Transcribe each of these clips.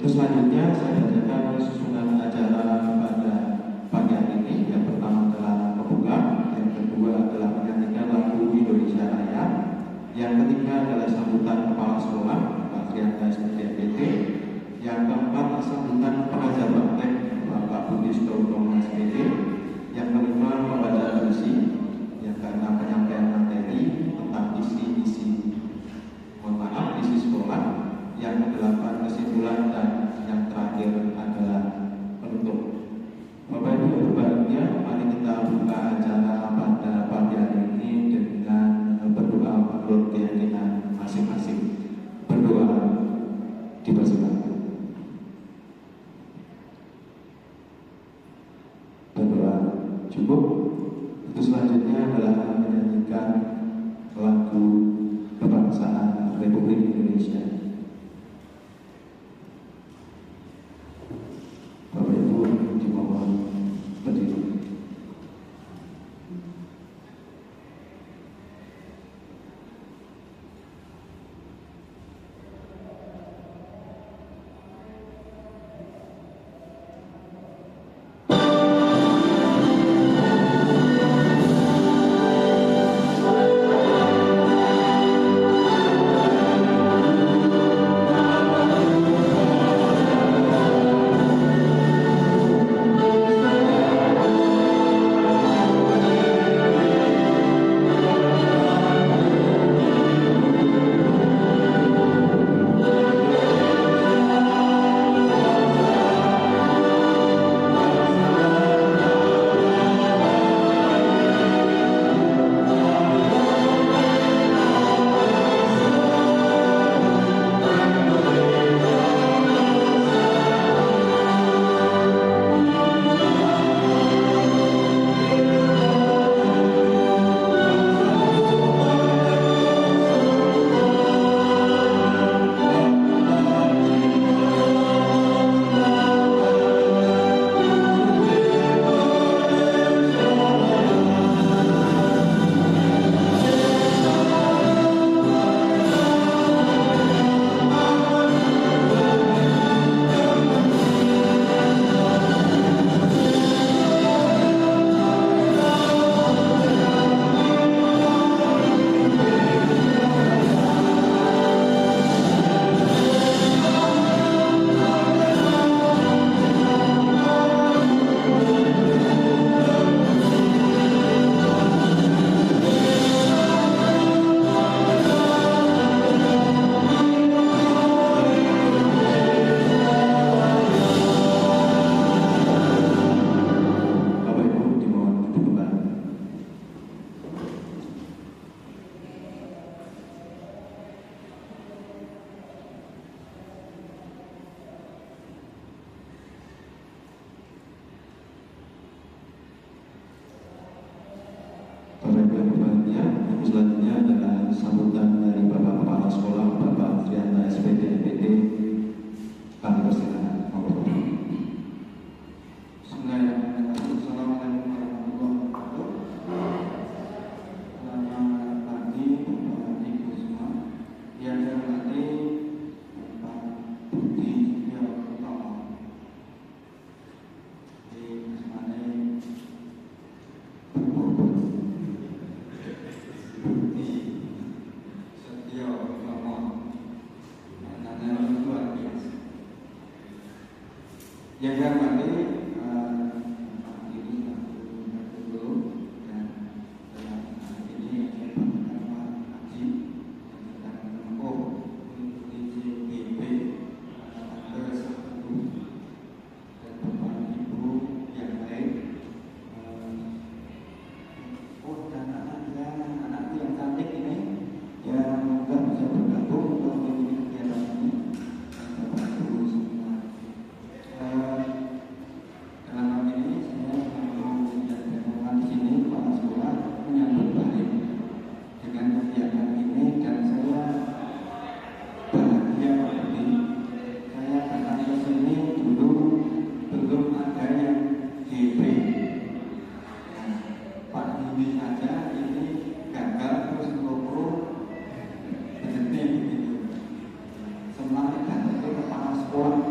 Terus selanjutnya saya bacakan susunan acara pada pagi hari ini. Yang pertama adalah pembuka, yang kedua adalah menyanyikan lagu Indonesia Raya, yang ketiga adalah sambutan kepala sekolah Pak Trianta SPDMPT, yang keempat sambutan pengajar praktek Bapak Budi Sutomo SPD, yang kelima pembacaan puisi, yang keenam penyampaian materi tentang isi sekolah, yang kedelapan kesimpulan, dan yang terakhir adalah penutup. Bapak Ibu yang berbahagia, mari kita buka acara pada pagi hari ini dengan berdoa menurut keyakinan masing-masing. Berdoa dipersilakan. Berdoa cukup. Itu selanjutnya adalah menyanyikan lagu kebangsaan Republik Indonesia. Bapak Ibu dimohon berdiri. Selanjutnya adalah sambutan dari Bapak Kepala Sekolah Bapak Trianta SPDMPT. Kami persilakan. Assalamualaikum warahmatullahi wabarakatuh. Selamat pagi Bapak Ibu semua. Yang saya hormati Bapak Budi Sutomo. Di Semarang yang saya hormati Pak Diri dulu dan ini Bapak Haji yang sedang menempuh IJGB tanggal 1 dan Bapak Ibu yang lain dan anak-anak yang cantik ini yang juga bisa bergabung untuk mengikuti kegiatan ini. Bapak Ibu semua, dalam hal ini saya mau menyampaikan di sini kepala sekolah menyambut baik dengan kegiatan ini, dan saya bahagia seperti saya datang ke sini dulu belum ada yang GB. Pak Dini saja ini gagal terus ngobrol berhenti begitu. Setelah datang ke kepala sekolah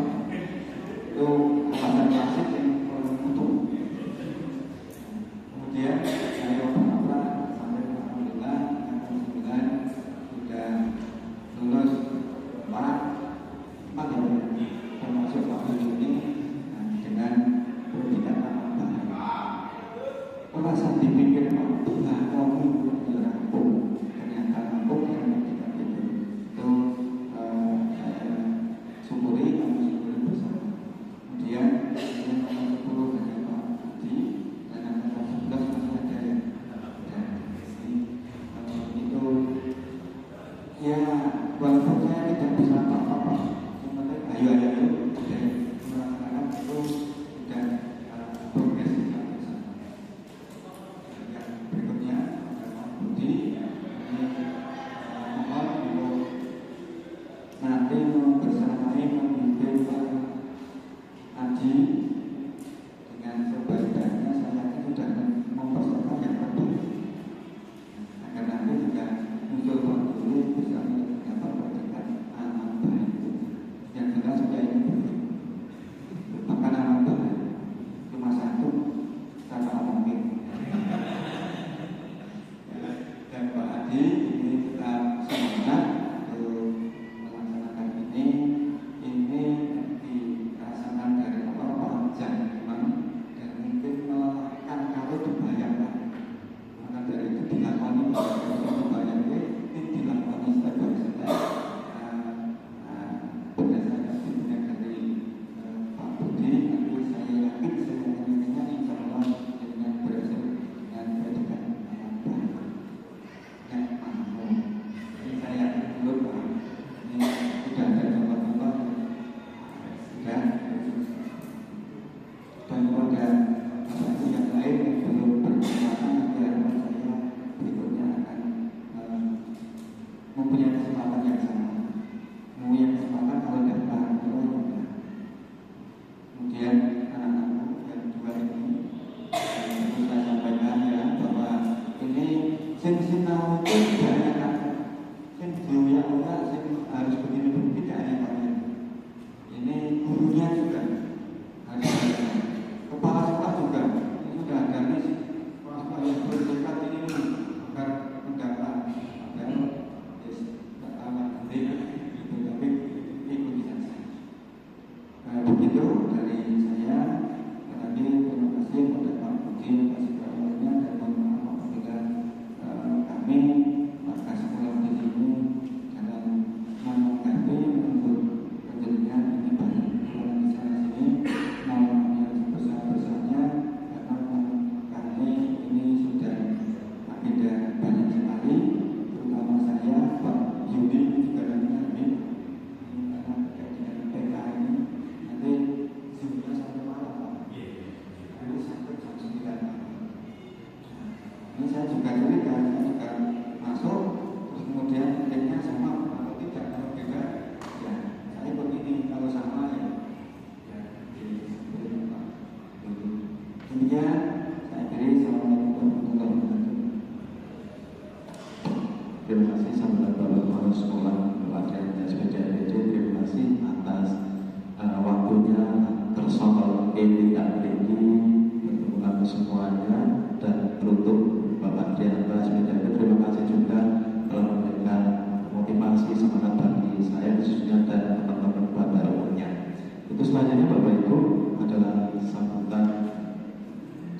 Terus selanjutnya Bapak Ibu adalah sambutan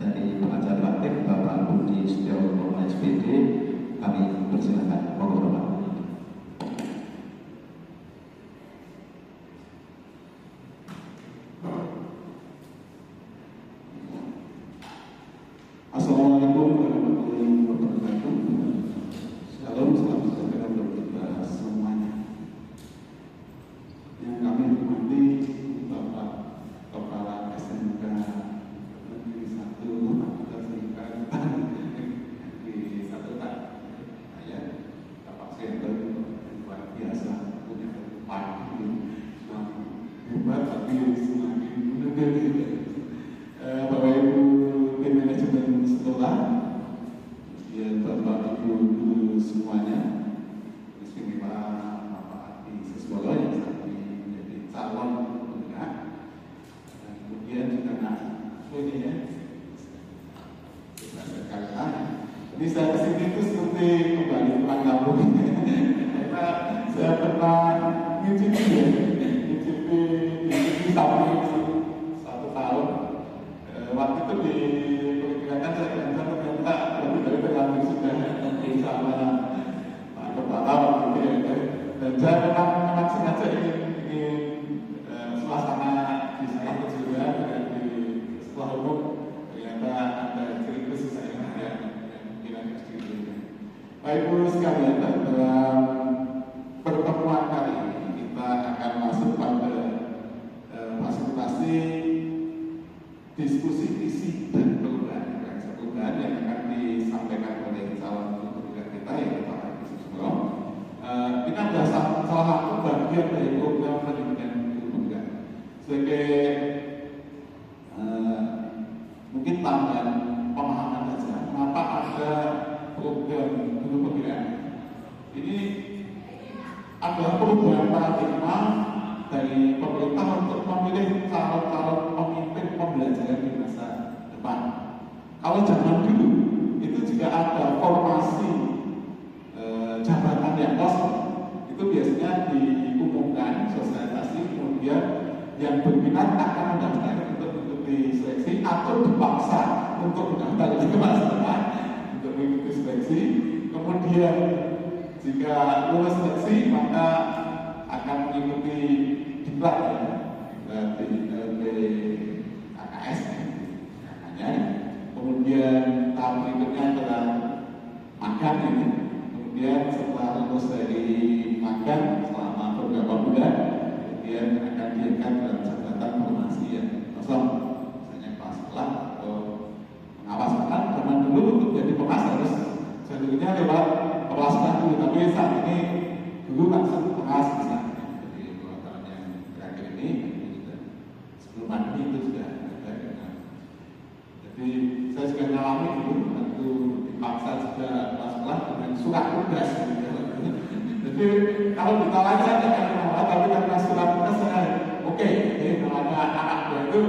dari pengajar praktik Bapak Budi Setiawono SPD. Kami persilakan, monggo Bapak. Assalamualaikum warahmatullahi wabarakatuh. Shalom, salam sejahtera untuk kita semuanya. Yang kami hormati Bapak Kepala SMK Negeri 1 Fakultas Kedokteran di satu tak, ya, Bapak Senter luar biasa, punya tempat hebat tapi semakin menegak. Bapak Ibu tim manajemen sekolah, ya Bapak Ibu guru semuanya, istimewa Bapak Adi Siswolo yang saat ini menjadi calon pendengar, dan kemudian juga ini ya, ini saya kesini itu seperti kembali pulang kampung karena saya pernah ngicipi sapi 1 tahun. Waktu itu diperkirakan saya ternyata lebih dari terlalu sudah bersama Pak Kepala waktu itu ya. Dan saya memang sengaja ingin suasana di sekolah juga dan di sekolah umum ternyata ada ciri khusus saya yang mungkin agak sedikit. Bapak Ibu sekalian, dalam pertemuan kali ini kita akan masuk pada fasilitasi diskusi isi dan perubahan yang akan disampaikan oleh calon pendengar kita yaitu Pak Adi Siswolo. Ini adalah salah satu bagian dari program pendidikan guru pendengar. Sebagai mungkin tambahan pemahaman saja, kenapa ada program guru pendengar. Ini adalah perubahan paradigma dari pemerintah untuk memilih calon-calon pemimpin pembelajaran di masa depan. Kalau zaman dulu itu jika ada formasi jabatan yang kosong, itu biasanya diumumkan sosialisasi, kemudian yang berminat akan mendaftar untuk mengikuti seleksi atau dipaksa untuk mendaftar di masa depan untuk mengikuti seleksi. Kemudian jika lulus seleksi maka akan mengikuti diklat ya, di KKS namanya. Kemudian tahap berikutnya adalah magang ini. Kemudian setelah lulus dari magang selama beberapa bulan, kemudian akan diangkat dalam jabatan formasi yang kosong, misalnya kepala sekolah atau pengawas. Bahkan zaman dulu untuk jadi pengawas harus jalurnya lewat kepala sekolah dulu, tapi saat ini dulu langsung pengawas bisa. Sebelum pandemi itu sudah ada. Jadi saya juga mengalami dulu waktu dipaksa juga kelas dengan surat tugas. Jadi kalau ditolak saya tidak mau, tapi karena surat tugas saya oke. Jadi kalau ada anak itu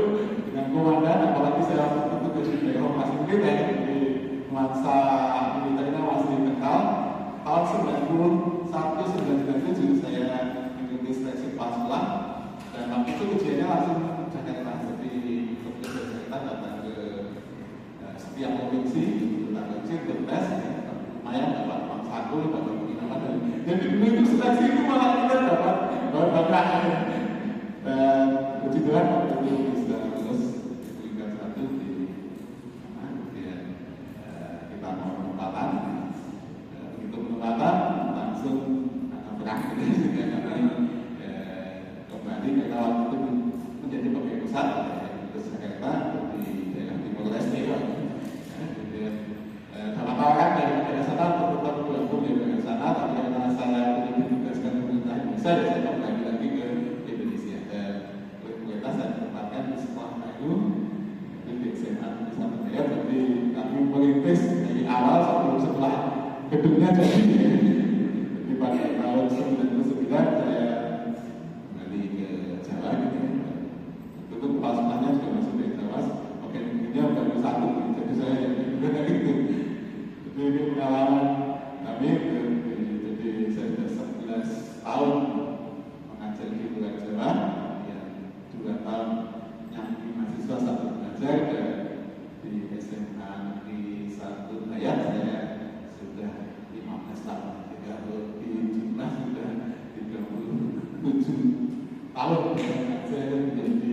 dengan komandan, apalagi saya tugas di daerah masih militer, di masa militernya masih kental. Tahun 91-97 saya mengikuti seleksi pas sekolah. Dan waktu itu ujiannya langsung Jakarta, jadi petugas Jakarta datang ke setiap provinsi, bertes, lumayan dapat uang saku, dapat penginapan, dan di seleksi itu malah kita dapat bahan. Dan puji Tuhan waktu itu bisa lulus tingkat 1 di kemudian kita mau penempatan, begitu penempatan langsung akan berakhir sehingga kami kembali karena waktu itu menjadi pemimpin pusat di Jakarta di daerah Timur Leste. Dalam tawaran dari daerah sana untuk tetap bergabung di daerah sana, tapi karena saya ditugaskan pemerintah Indonesia, saya kembali lagi ke Indonesia. Dan pemerintah saya ditempatkan di sekolah baru di SMA di Surabaya. Jadi kami merintis dari awal sebelum sekolah gedungnya jadi. Di pada tahun 99 saya itu kepala sekolahnya juga masuk dari Jawa, oke mungkinnya baru 1, jadi saya yang juga dari itu. Jadi ini pengalaman kami, jadi saya sudah 11 tahun mengajar di luar Jawa, yang 2 tahun tahun saya menjadi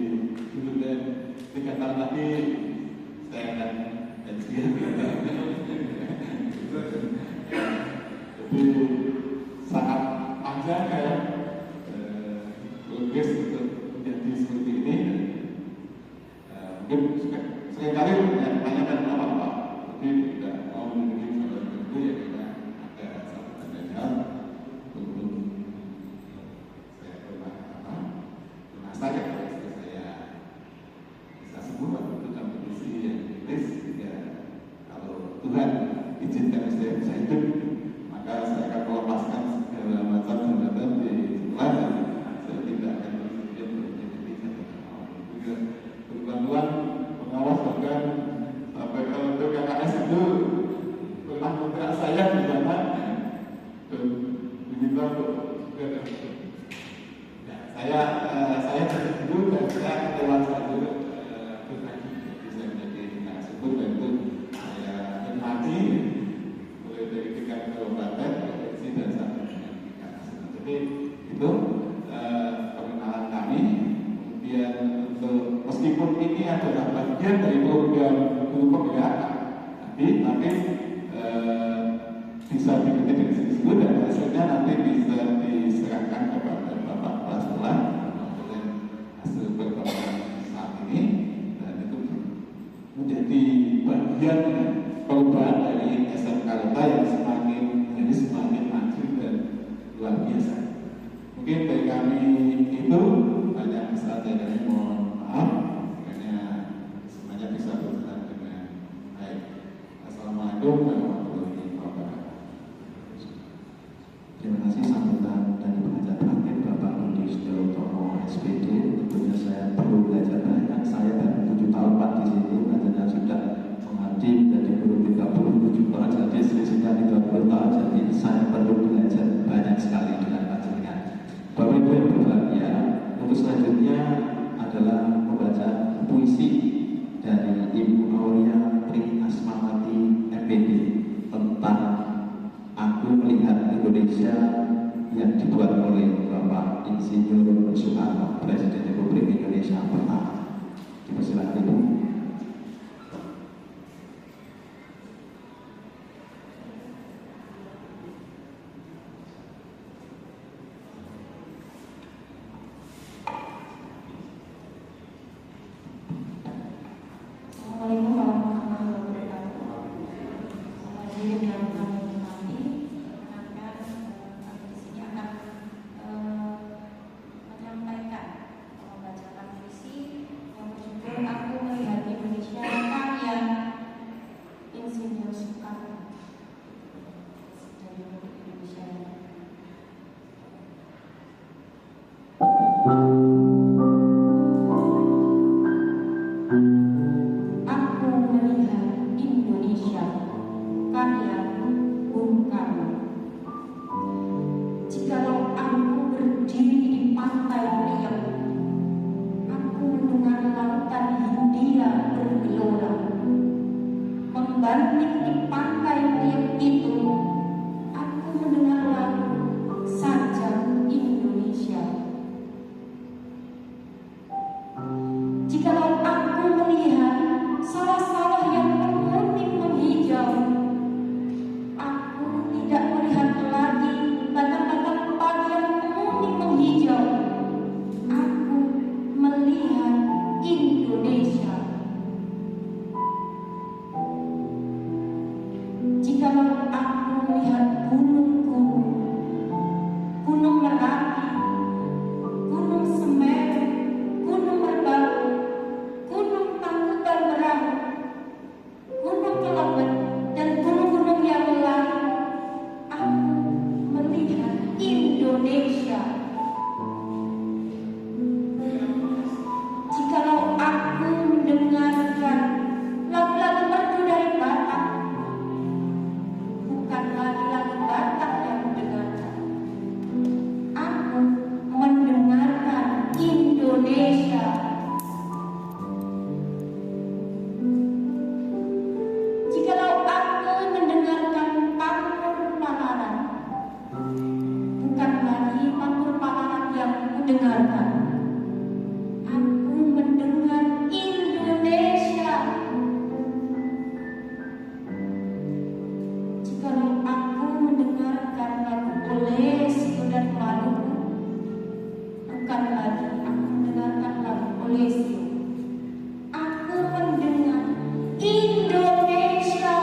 guru dan 3 tahun lagi saya akan pensiun. Jadi sangat panjang ya progres untuk menjadi seperti ini. Mungkin seringkali banyak kenapa Pak, tapi tidak mau menjadi salah satu ya kita ada satu tandanya untuk saya pernah saja kalau istri saya bisa sembuh waktu dalam kondisi yang kritis, ya kalau Tuhan izinkan istri bisa hidup, maka saya akan melepaskan segala macam hambatan di sekolah dan saya tidak akan berpikir menjadi juga berbantuan pengawas bahkan sampai kalau untuk KKS itu pernah menggerak saya di sana dan diminta untuk saya jadi guru dan saya dewasa juga berbagi, jadi saya menjadi narasumber dan itu saya nikmati mulai dari tingkat kabupaten, provinsi dan sampai dengan tingkat nasional. Jadi itu perkenalan kami. Kemudian untuk meskipun ini adalah bagian dari program guru pembinaan, tapi bisa diikuti dengan siswa dan hasilnya nanti bisa diserahkan kepada Bapak Kepala Sekolah dengan hasil pertemuan saat ini, dan itu menjadi bagian perubahan dari SMK kita yang semakin maju dan luar biasa. Mungkin dari kami itu banyak besar dari mohon maaf karena semuanya bisa berjalan dengan baik. Assalamualaikum warahmatullahi wabarakatuh. Terima kasih sambutan dari pengajar terakhir Bapak Rudi Setiawatomo SPD. Tentunya saya perlu belajar banyak. Saya baru 7 tahun Pak di sini, belajarnya sudah mengabdi menjadi guru 37 tahun, jadi selisihnya 30 tahun. Jadi saya perlu belajar banyak sekali dengan panjenengan. Bapak Ibu yang berbahagia, untuk selanjutnya adalah membaca puisi dari Ibu Aulia Tri Asmawati MPD tentang Aku Melihat Indonesia yang dibuat oleh Bapak Insinyur Soekarno, Presiden Republik Indonesia pertama. Dipersilakan Ibu. Assalamualaikum warahmatullahi wabarakatuh. Hadirin yang kami hormati, kami di sini akan menyampaikan membacakan puisi yang berjudul Aku Melihat Indonesia karya Insinyur Soekarno dari Republik Indonesia. Aku melihat Indonesia karya Bung Karno. Jikalau aku berdiri di pantai Riau, aku mendengar lautan Hindia bergelora. Membanding di pantai Riau itu, aku mendengar lagu Sajak Indonesia. Jikalau aku melihat sawah-sawah yang bermunting menghijau, aku tidak melihat lagi batang-batang padi yang bermunting menghijau. Aku melihat Indonesia. Sulistyo. Aku mendengar Indonesia.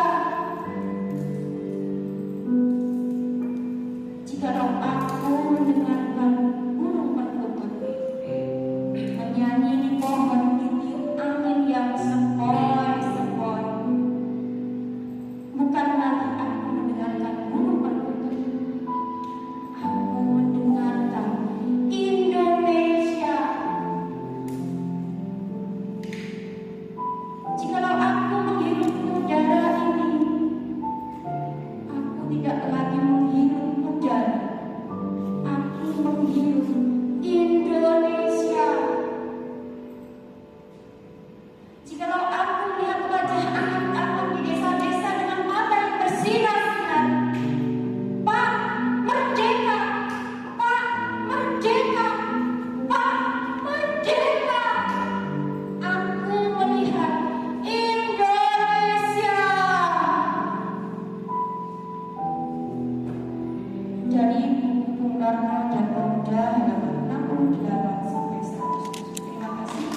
Jikalau aku mendengarkan burung perkutut menyanyi di pohon titik angin yang sepoi-sepoi, bukan lagi aku mendengarkan burung perkutut, aku mendengarkan Indonesia. Jikalau aku menghirup udara ini, aku tidak lagi menghirup udara, aku menghirup Indonesia. Jikalau aku melihat wajah anak-anak di desa-desa dengan mata yang bersinar-sinar, Pak, merdeka! Pak, merdeka! Pak, merdeka! Aku melihat Indonesia. Dari buku Bung Karno dan Pemuda halaman 68 sampai 100. Terima kasih.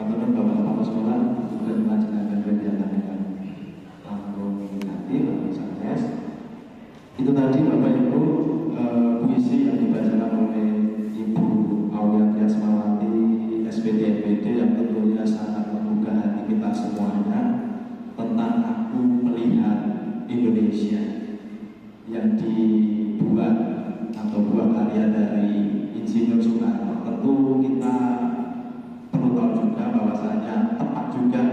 Teman-teman bapak-bapak sekolah juga melaksanakan kegiatan dengan komunikatif atau SANES. Itu tadi Bapak Ibu puisi yang dibacakan oleh Ibu Aulia Triasmawati SPD MPD yang tentunya sangat menggugah hati kita semuanya tentang Aku Melihat Indonesia yang dibuat atau buah karya dari Insinyur Soekarno. Tentu kita perlu tahu juga bahwasanya tepat juga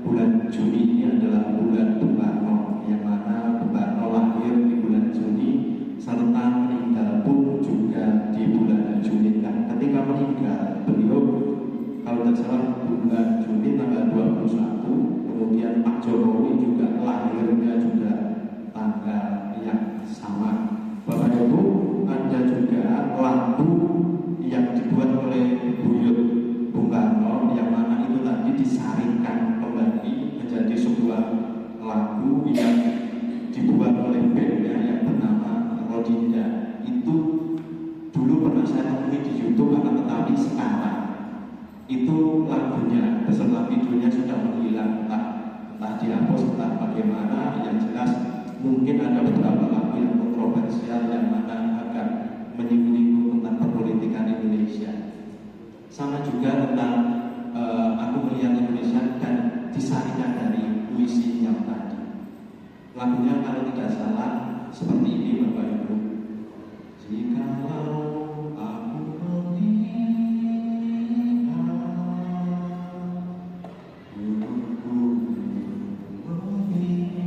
bulan Juni ini adalah bulan Bung Karno, yang mana Bung Karno lahir di bulan Juni serta meninggal pun juga di bulan Juni. Dan ketika meninggal beliau kalau tidak salah bulan Juni tanggal 21, kemudian Pak Jokowi juga lahirnya juga tanggal yang sama. Bapak Ibu, ada juga lagu yang dibuat oleh buyut Bung Karno yang mana itu tadi disaringkan kembali menjadi sebuah lagu yang dibuat oleh bandnya yang bernama Rodinda. Itu dulu pernah saya temui di YouTube, akan tetapi sekarang itu lagunya beserta videonya sudah menghilang, entah dihapus, entah bagaimana. Yang jelas mungkin ada beberapa lagu yang kontroversial yang mana akan menyinggung tentang perpolitikan Indonesia. Sama juga tentang Aku Melihat Indonesia dan disaringkan dari puisi yang tadi. Lagunya kalau tidak salah seperti ini Bapak Ibu. Jikalau aku melihat gunung-gunung biru, aku melihat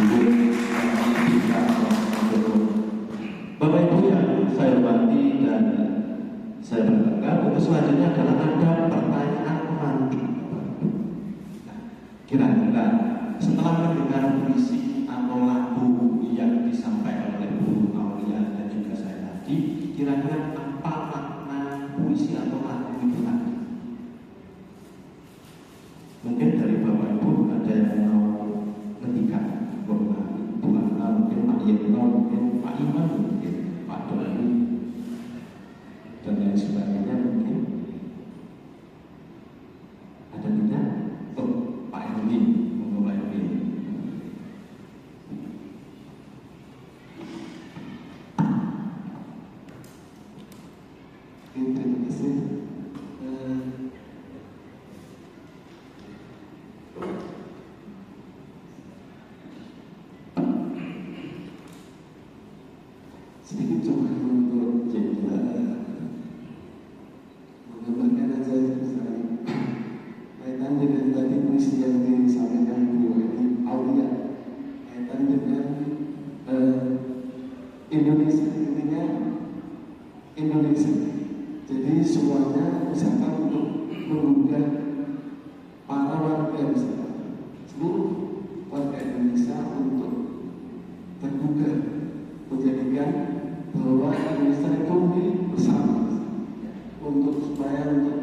Bapak Ibu yang saya hormati dan saya berharap untuk selanjutnya adalah ada pertanyaan pemantik. Kira-kira setelah mendengar puisi atau lagu yang disampaikan oleh Bu Aulia dan juga saya tadi, kira-kira apa makna puisi atau lagu itu tadi? Mungkin dari Bapak Ibu ada yang mau ketika Bu Ana, mungkin Pak Yeno, mungkin Pak Iman, mungkin Pak Doni dan lain sebagainya, mungkin ada tidak? Oh, Pak Erwin, untuk Pak Erwin. Terima kasih. Sedikit cuma untuk menggambarkan aja misalnya kaitan dengan tadi puisi yang disampaikan Bu Aulia, kaitan dengan Indonesia, intinya Indonesia. Jadi semuanya misalkan untuk menggugah para warga, misalkan seluruh warga Indonesia untuk tergugah, menjadikan bahwa Indonesia itu milik bersama, untuk supaya untuk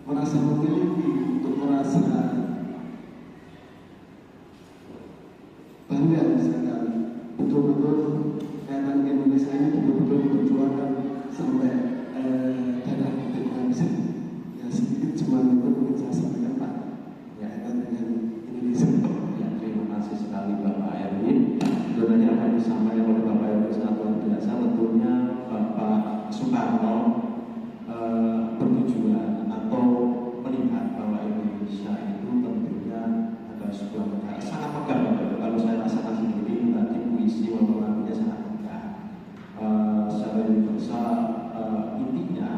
merasa memiliki, untuk merasa bangga, misalkan betul-betul kaitan Indonesia ini betul-betul diperjuangkan sampai darah titik habis. Ya sedikit cuma itu mungkin saya sampaikan Pak, kaitan dengan Indonesia. Ya, terima kasih sekali Bapak Erwin. Sebenarnya akan disampaikan oleh Bapak Erwin sangat luar biasa. Tentunya Bapak Soekarno bertujuan atau melihat bahwa Indonesia itu tentunya adalah sebuah negara sangat megah. Kalau saya rasakan sendiri tadi puisi maupun lagunya sangat megah. Secara universal intinya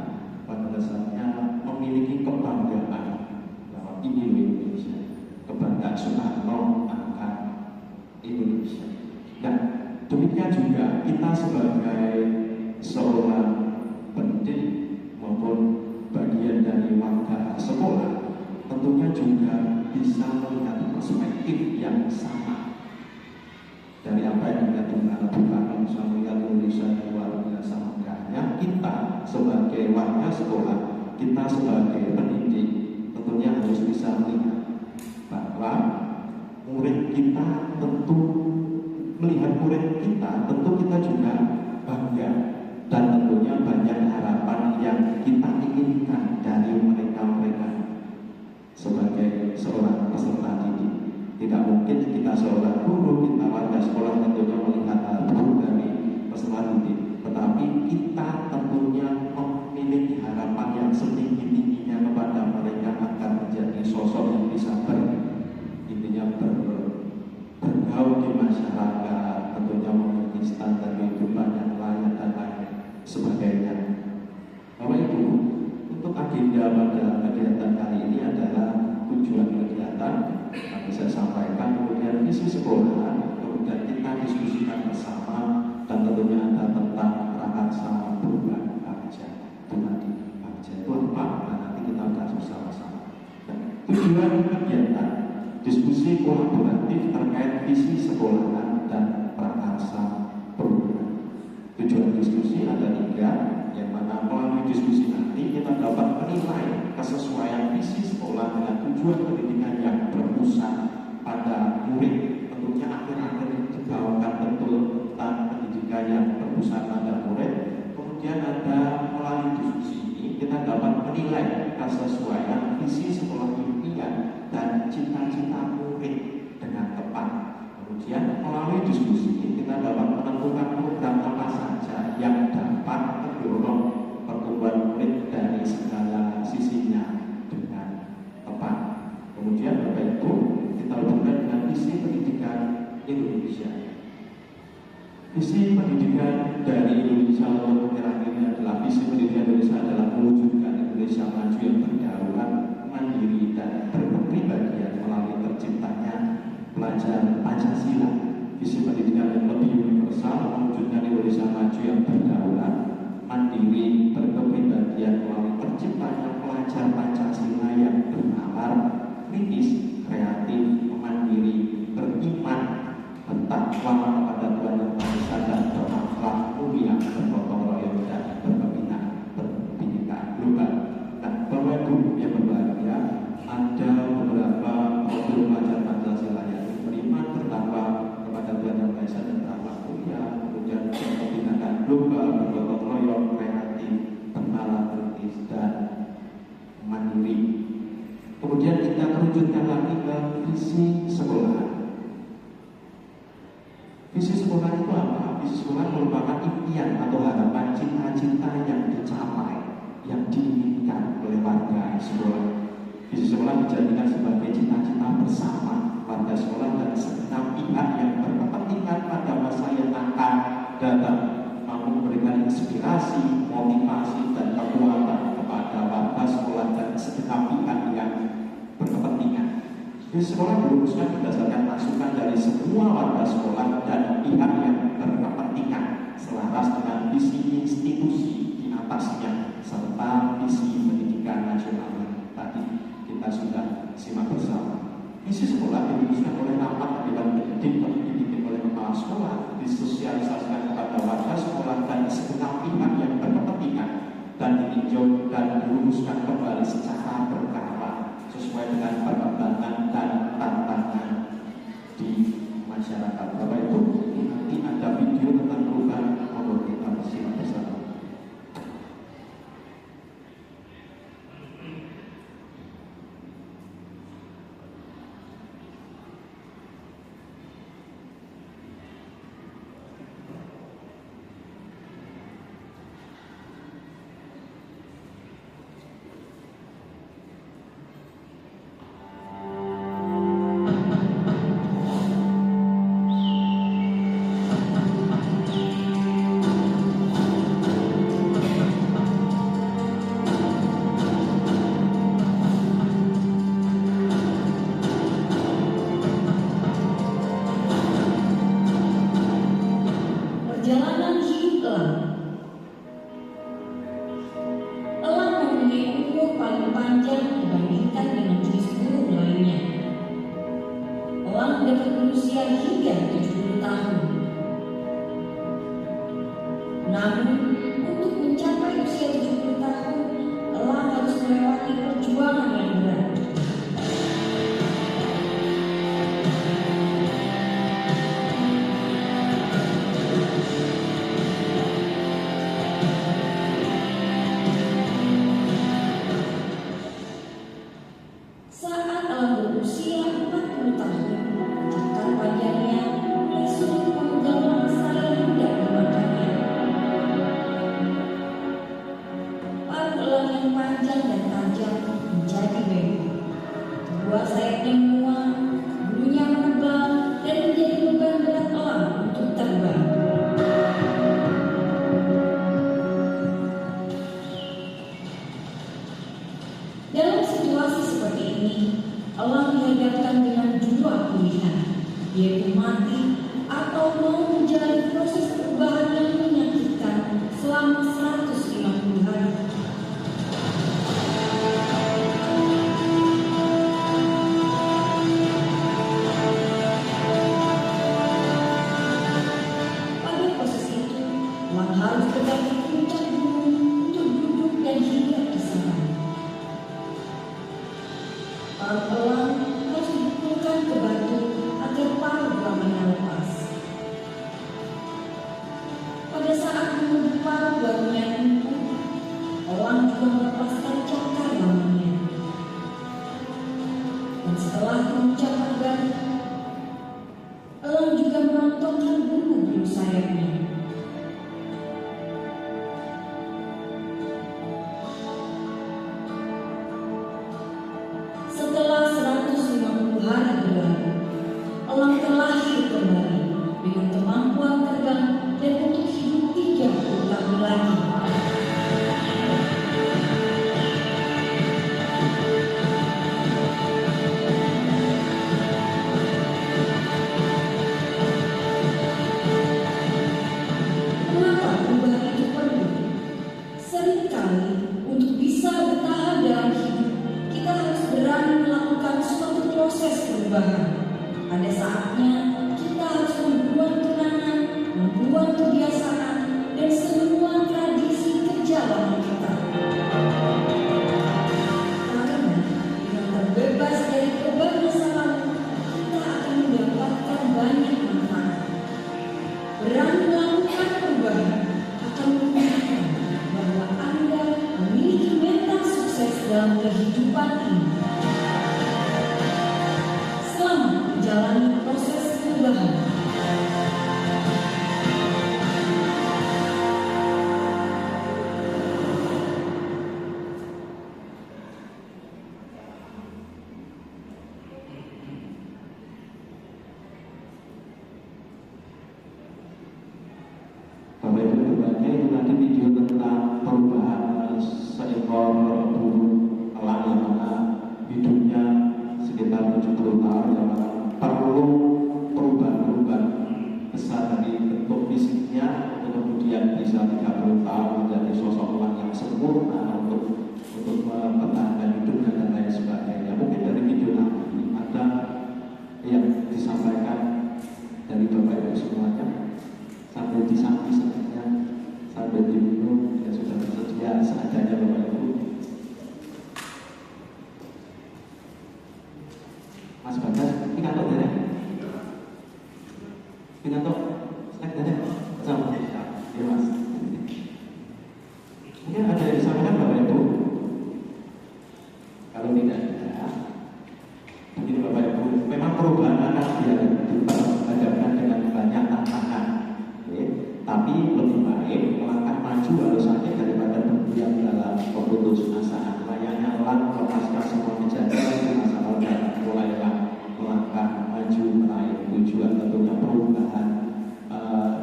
pada dasarnya memiliki kebanggaan bahwa ini Indonesia, kebanggaan Soekarno akan Indonesia. Dan demikian juga kita sebagai seorang pendidik maupun bagian dari warga sekolah tentunya juga bisa melihat perspektif yang sama dari apa yang kita dengar. Bukan bisa melihat Indonesia yang luar biasa megahnya. Kita sebagai warga sekolah, kita sebagai pendidik tentunya harus bisa melihat bahwa murid kita tentu melihat murid kita, tentu kita juga bangga dan tentunya banyak harapan yang kita inginkan dari mereka-mereka sebagai seorang peserta didik. Tidak mungkin kita seorang guru, kita warga sekolah tentunya melihat hal buruk dari peserta didik, tetapi kita tentunya memiliki harapan yang setinggi-tingginya kepada mereka agar menjadi sosok yang bisa bergaul di masyarakat, tentunya memiliki standar kehidupan yang layak dan lain sebagainya. Bapak Ibu, untuk agenda pada kegiatan kali ini adalah tujuan kegiatan yang saya sampaikan, kemudian visi sekolah, kemudian kita diskusikan bersama, dan tentunya ada tentang prakarsa perubahan bangsa. Tadi bangsa itu apa? Nah, nanti kita bahas bersama-sama. Tujuan kegiatan diskusi kolaboratif terkait visi sekolahan dan prakarsa perubahan. Tujuan diskusi ada 3, yang mana melalui diskusi nanti kita dapat menilai kesesuaian visi sekolah dengan tujuan pendidikan yang berpusat pada murid. Tentunya akhir-akhir dibawakan betul tentang pendidikan yang berpusat pada murid. Kemudian ada melalui diskusi ini kita dapat menilai kesesuaian visi sekolah impian dan cita-cita murid dengan tepat. Kemudian melalui diskusi ini kita dapat menentukan program apa saja yang dapat mendorong pertumbuhan murid dari segala sisinya dengan tepat. Kemudian Bapak Ibu, kita hubungkan dengan visi pendidikan Indonesia. Visi pendidikan dari Indonesia untuk terakhir ini adalah visi pendidikan Indonesia adalah mewujudkan Indonesia maju yang berdaulat, mandiri dan berkepribadian melalui terciptanya belajar Pancasila, visi pendidikan yang lebih universal, mewujudkan Indonesia maju yang berdaulat, mandiri, berkepribadian melalui terciptanya pelajar Pancasila yang bernalar, kritis, kreatif, mandiri, beriman, bertakwa kepada Tuhan Yang Maha Esa dan berakhlak mulia, bergotong royong dan berpendidikan global. Nah, Bapak Ibu yang berbahagia, ada beberapa modul pelajar Pancasila yang beriman, bertakwa kepada Tuhan Yang Maha Esa dan berakhlak mulia, kemudian berpendidikan global, bergotong royong, kreatif, bernalar, kritis dan mandiri. Kemudian kita kerucutkan lagi ke visi sekolah. Visi sekolah itu apa? Visi sekolah merupakan impian atau harapan cita-cita yang dicapai, yang diinginkan oleh warga sekolah. Visi sekolah dijadikan sebagai cita-cita bersama warga sekolah dan segenap pihak yang berkepentingan pada masa yang akan datang, mampu memberikan inspirasi, motivasi, dan kekuatan kepada warga sekolah dan segenap pihak yang berkepentingan. Visi sekolah dirumuskan berdasarkan masukan dari semua warga sekolah dan pihak yang berkepentingan selaras dengan visi institusi di atasnya serta visi pendidikan nasional yang tadi kita sudah simak bersama. Visi sekolah dirumuskan oleh rapat dewan pendidik yang dipimpin oleh kepala sekolah, disosialisasikan kepada warga sekolah dan segenap pihak yang berkepentingan dan ditinjau dan dirumuskan kembali secara berkala sesuai dengan perkembangan dan tantangan di masyarakat. Bapak Ibu, nanti ada video tentang perubahan, mohon kita simak bersama. Perjalanan hidup Elang mempunyai umur paling panjang dibandingkan dengan jenis burung lainnya. Elang dapat berusia hingga 70 tahun. Namun, untuk mencapai usia 70 tahun, elang harus melewati perjuangan yang berat. Saat elang berusia 40 tahun, cakar panjangnya mulai sulit memegang mangsa yang hendak dimakannya. Paruh elang yang panjang dan tajam menjadi bengkok. Kedua sayapnya menguat, bulunya menebal dan menjadi beban berat elang untuk terbang. Dalam situasi seperti ini, elang dihadapkan dengan dua pilihan, yaitu mati atau mau menjalani proses perubahan yang menyakitkan selama 150 hari. Pada proses itu, elang harus tegak di puncak gunung untuk duduk dan hinggap di sana. Paruh elang harus dipukulkan ke batu agar paruh lamanya lepas. Pada saat menunggu paruh barunya lumpuh, elang juga melepaskan cakar lamanya. Dan setelah mengucapkan baru, elang juga merontokkan bulu-bulu sayapnya. Setelah 150 hari berlalu, elang terlahir kembali dengan kemampuan terbang dan untuk hidup 30 tahun lagi. saatnya kita harus membuat kenangan, membuat kebiasaan, dan semua tradisi kerja lama kita. Karena dengan terbebas dari beban masa lalu, kita akan mendapatkan banyak manfaat. Berani melakukan perubahan akan membuktikan bahwa Anda memiliki mental sukses dalam kehidupan ini. Selamat menjalani proses perubahan. Bapak Ibu berbagai itu tadi video tentang perubahan seekor burung elang yang mana hidupnya sekitar 70 tahun, yang mana perlu perubahan besar dari bentuk fisiknya untuk kemudian bisa 30 tahun menjadi sosok elang yang sempurna untuk mempertahankan hidupnya dan lain sebagainya. Mungkin dari video tadi ada yang disampaikan dari Bapak Ibu semuanya, sambil disamping-sampingnya, sambil diminum, ya sudah bersedia seadanya Bapak Ibu. Mas Bagas, ini kantor dari? Ini kantor, snack dari? Sama? Ya Mas. Mungkin ada yang disampaikan Bapak Ibu? Kalau tidak ada, begini Bapak Ibu, memang perubahan akan dihadapkan dengan banyak tantangan. Tapi lebih baik melangkah maju harus saja daripada berdiam dalam keputusasaan. Layaknya elang lepaskan semua menjaga masalah dan mulailah melangkah maju meraih tujuan. Tentunya perubahan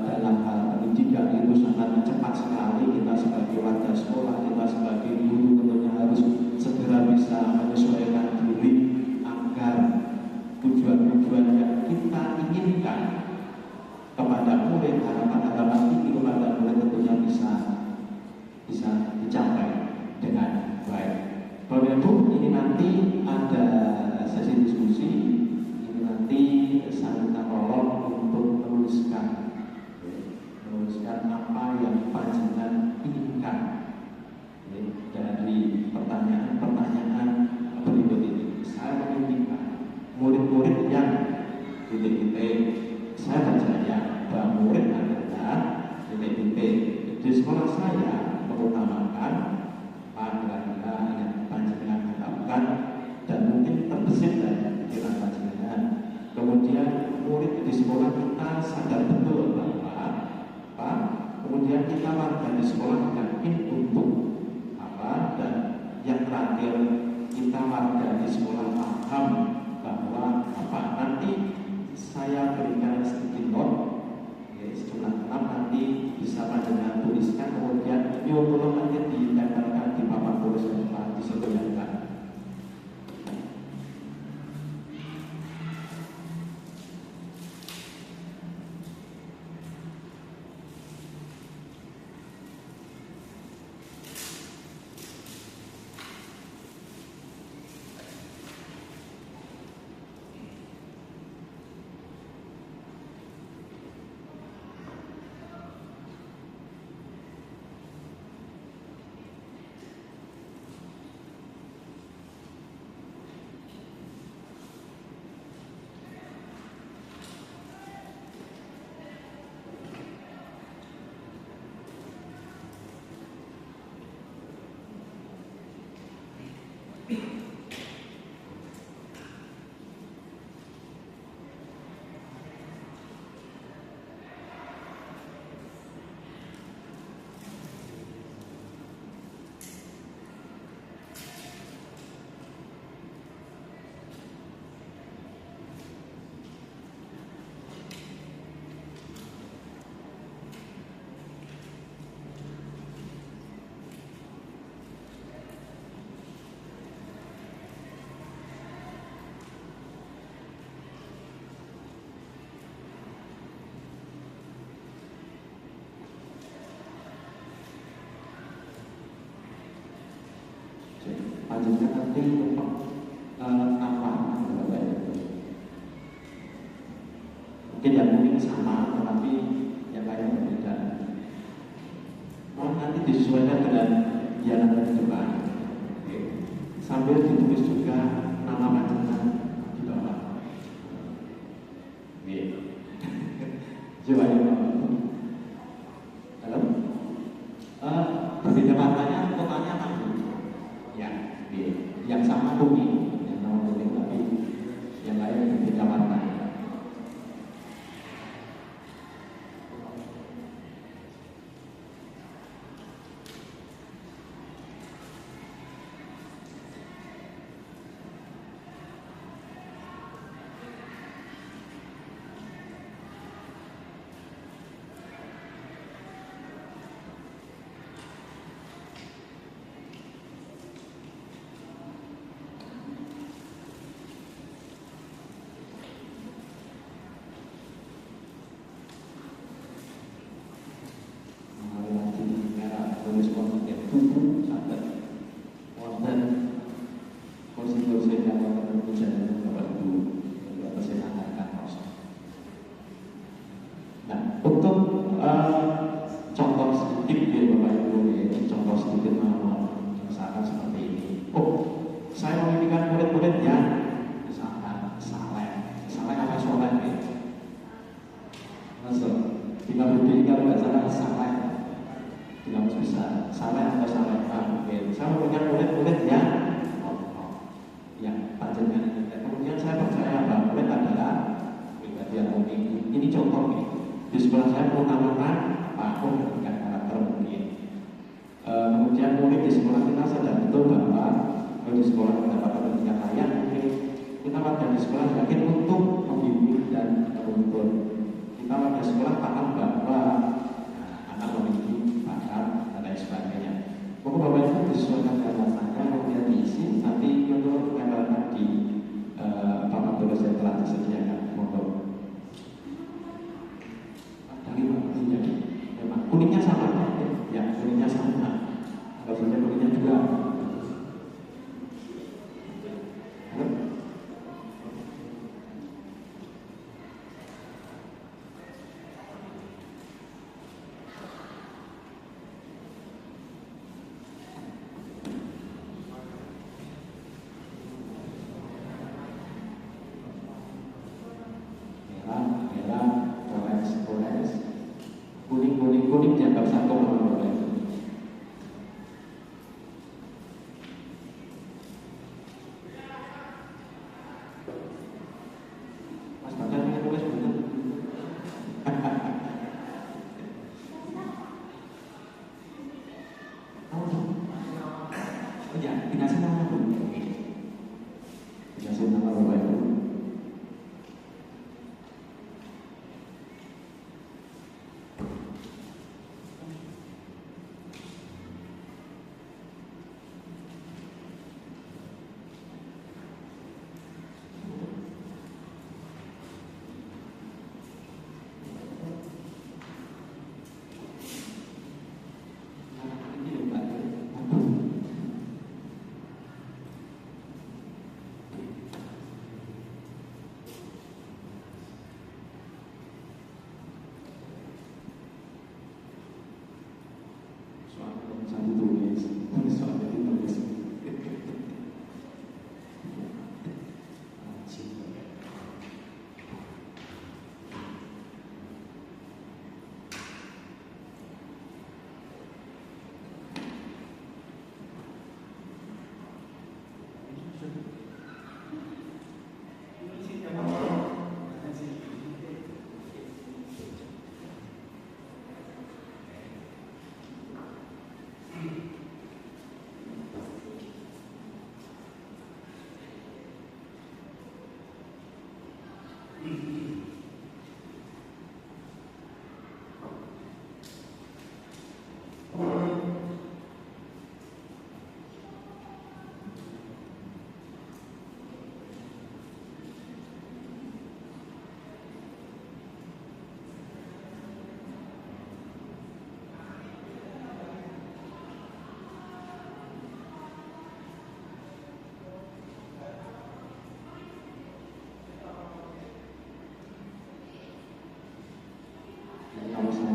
dalam hal pendidikan itu sangat cepat sekali. Kita sebagai warga sekolah, kita sebagai guru tentunya harus segera bisa menyesuaikan diri agar tujuan-tujuan yang kita inginkan kepada murid, harapan-harapan tinggi kepada murid tentunya bisa dicapai dengan baik. Bapak Ibu, ini nanti ada sesi diskusi. Ini nanti saya minta tolong untuk menuliskan apa yang panjenengan inginkan dari pertanyaan berikut ini. Saya menginginkan murid-murid yang titik-titik, saya percaya bahwa murid adalah titik-titik. Di sekolah saya mengutamakan kira-kira yang panjenengan harapkan dan mungkin terbesit dari pikiran panjenengan. Kemudian murid di sekolah kita sadar betul bahwa kemudian kita warga di sekolah yakin untuk dan yang terakhir kita warga di sekolah paham bahwa nanti saya berikan sedikit not, sejumlah 6 nanti bisa panjenengan tuliskan, kemudian tolong nanti ditempelkan di papan tulis depan disediakan. Panjenengan nanti apa Mungkin yang kuning sama, tetapi yang lain berbeda. Nanti disesuaikan dengan yang ada di depan. Oke. Sambil ditulis juga nama panjenengan di bawah. Oke. Coba ya Pak. Halo. Berbeda warnanya, totalnya apa? Ya, yang sama kuning, yang nama kuning tapi yang lain berbeda warna.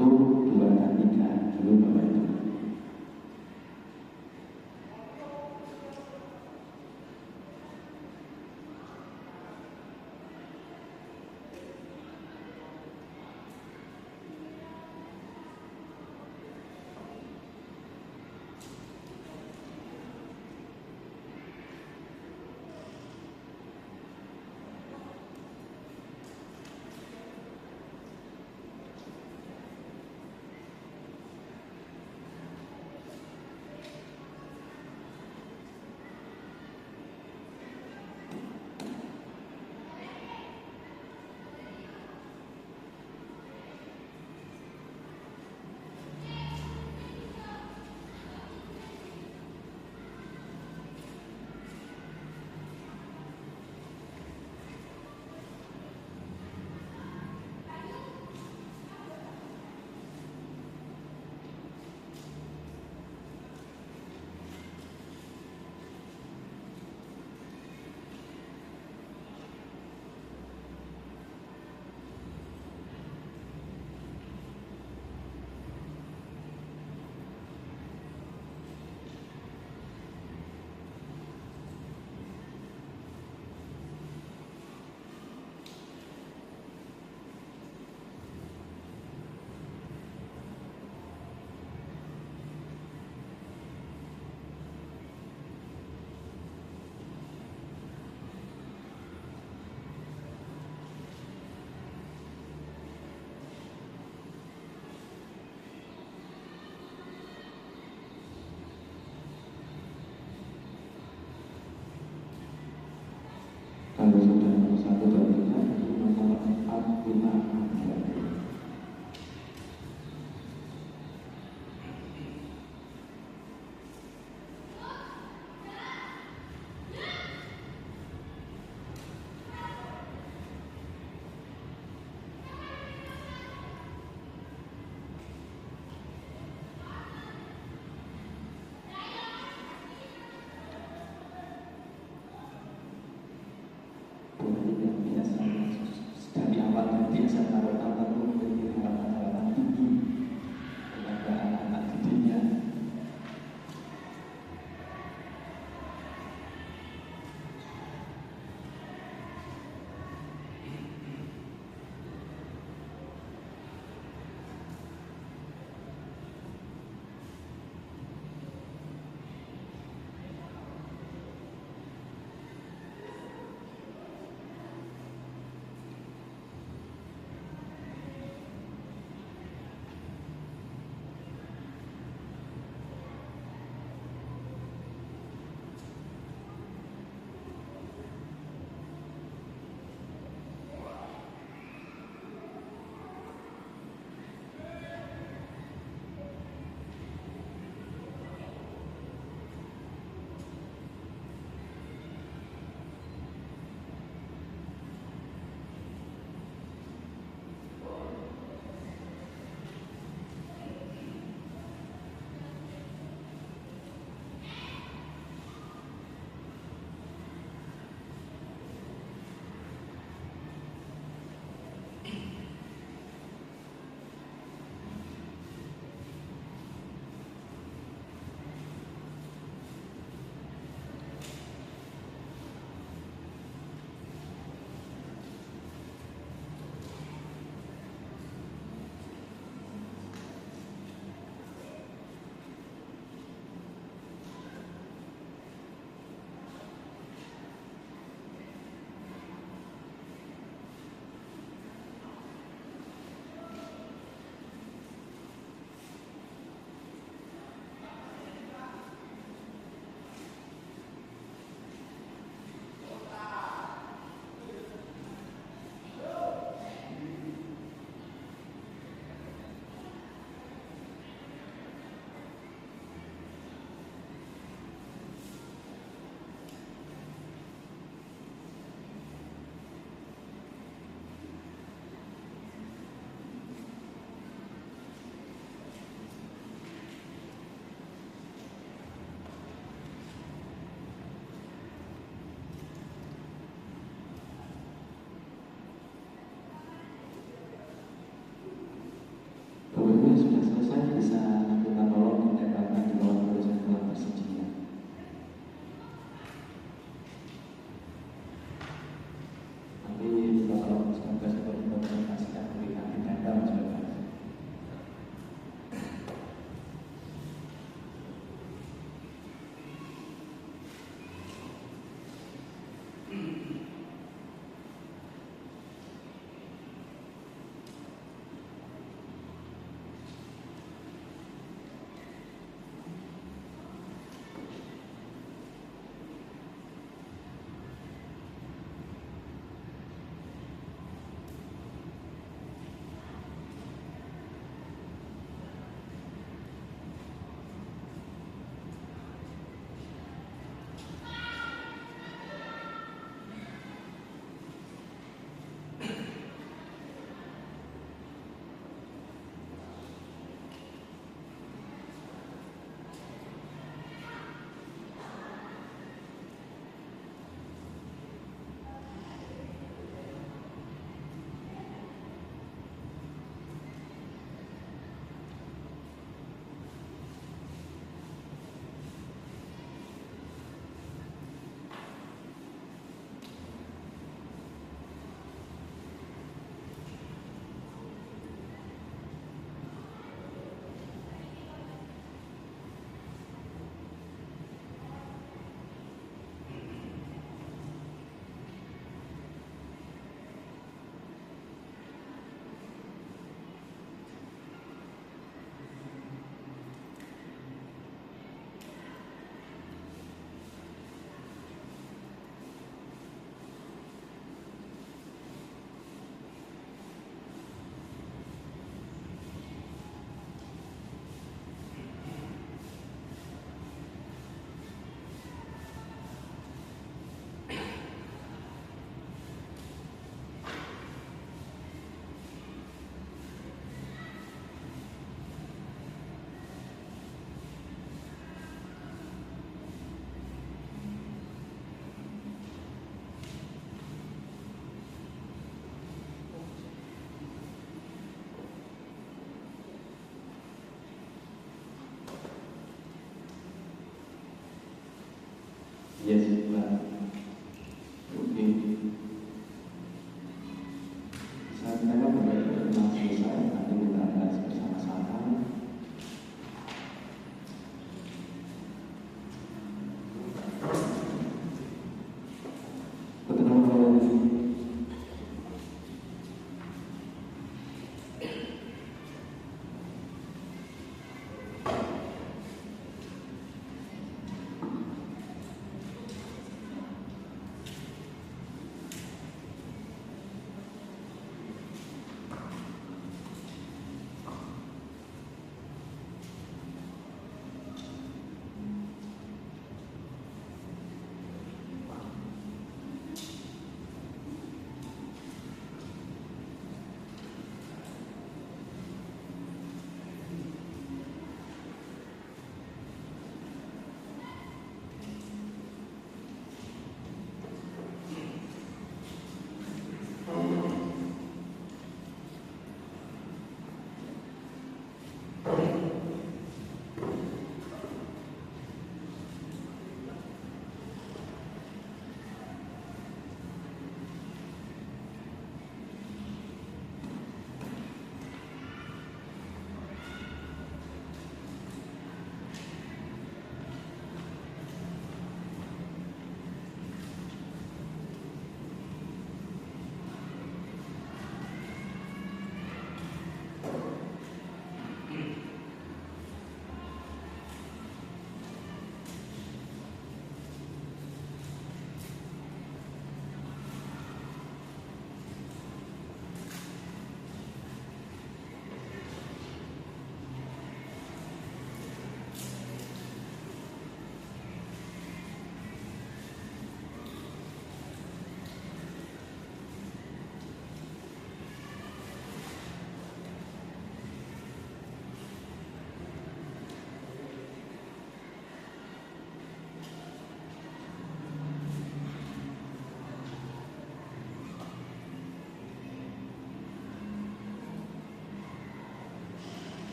2, dan 3 dulu Bapak Ibu. nanti kita bahas bersama-sama.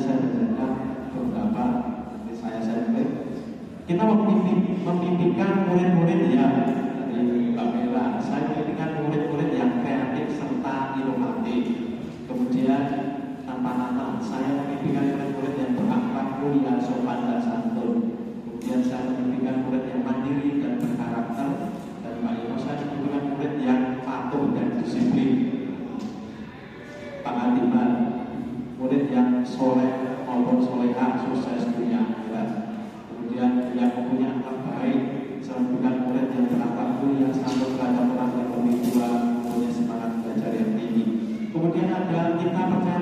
saya bacakan beberapa saya klik. Kita memimpikan murid-murid yang dari Mbak Mela. Saya memimpikan murid-murid yang kreatif serta inovatif. Kemudian tanpa Natal, saya memimpikan murid-murid yang berakhlak mulia, sopan dan santun. Kemudian saya memimpikan murid yang mandiri dan berkarakter. Dan Mbak Ino, saya memimpikan murid yang patuh dan disiplin. Pak Adiman, murid yang soleh maupun soleha, sukses dunia akhirat. Kemudian yang mempunyai akhlak baik, saya memimpikan murid yang berakhlak mulia, santun terhadap orang yang lebih tua, mempunyai semangat belajar yang tinggi. Kemudian ada kita percaya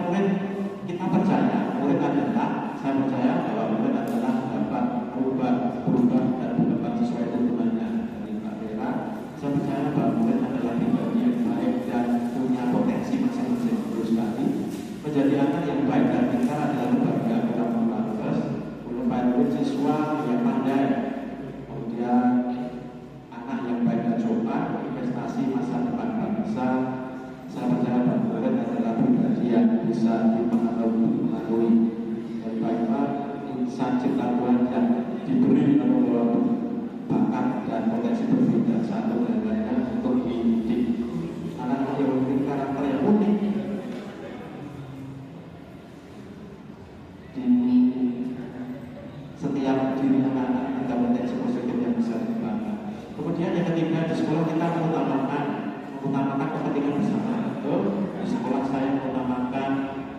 murid adalah, saya percaya bahwa murid adalah dapat berubah dan berkembang sesuai tuntunannya dari Mbak Vera. Saya percaya bahwa murid adalah pribadi yang baik dan punya potensi masing-masing. Terus sekali menjadi anak yang baik dan pintar adalah kebahagiaan kita terus. Murid siswa yang pandai, kemudian anak yang baik dan sopan, investasi masa depan bangsa. Saya percaya bahwa murid adalah pribadi yang bisa dipengaruhi dan baiklah insan cipta Tuhan yang diberi bakat dan potensi berbeda satu dan lainnya untuk dididik. Anak yang memiliki karakter yang unik di setiap diri anak-anak kita potensi positif yang bisa dikembangkan. Kemudian yang ketiga, di sekolah kita mengutamakan kepentingan bersama. Di sekolah saya mengutamakan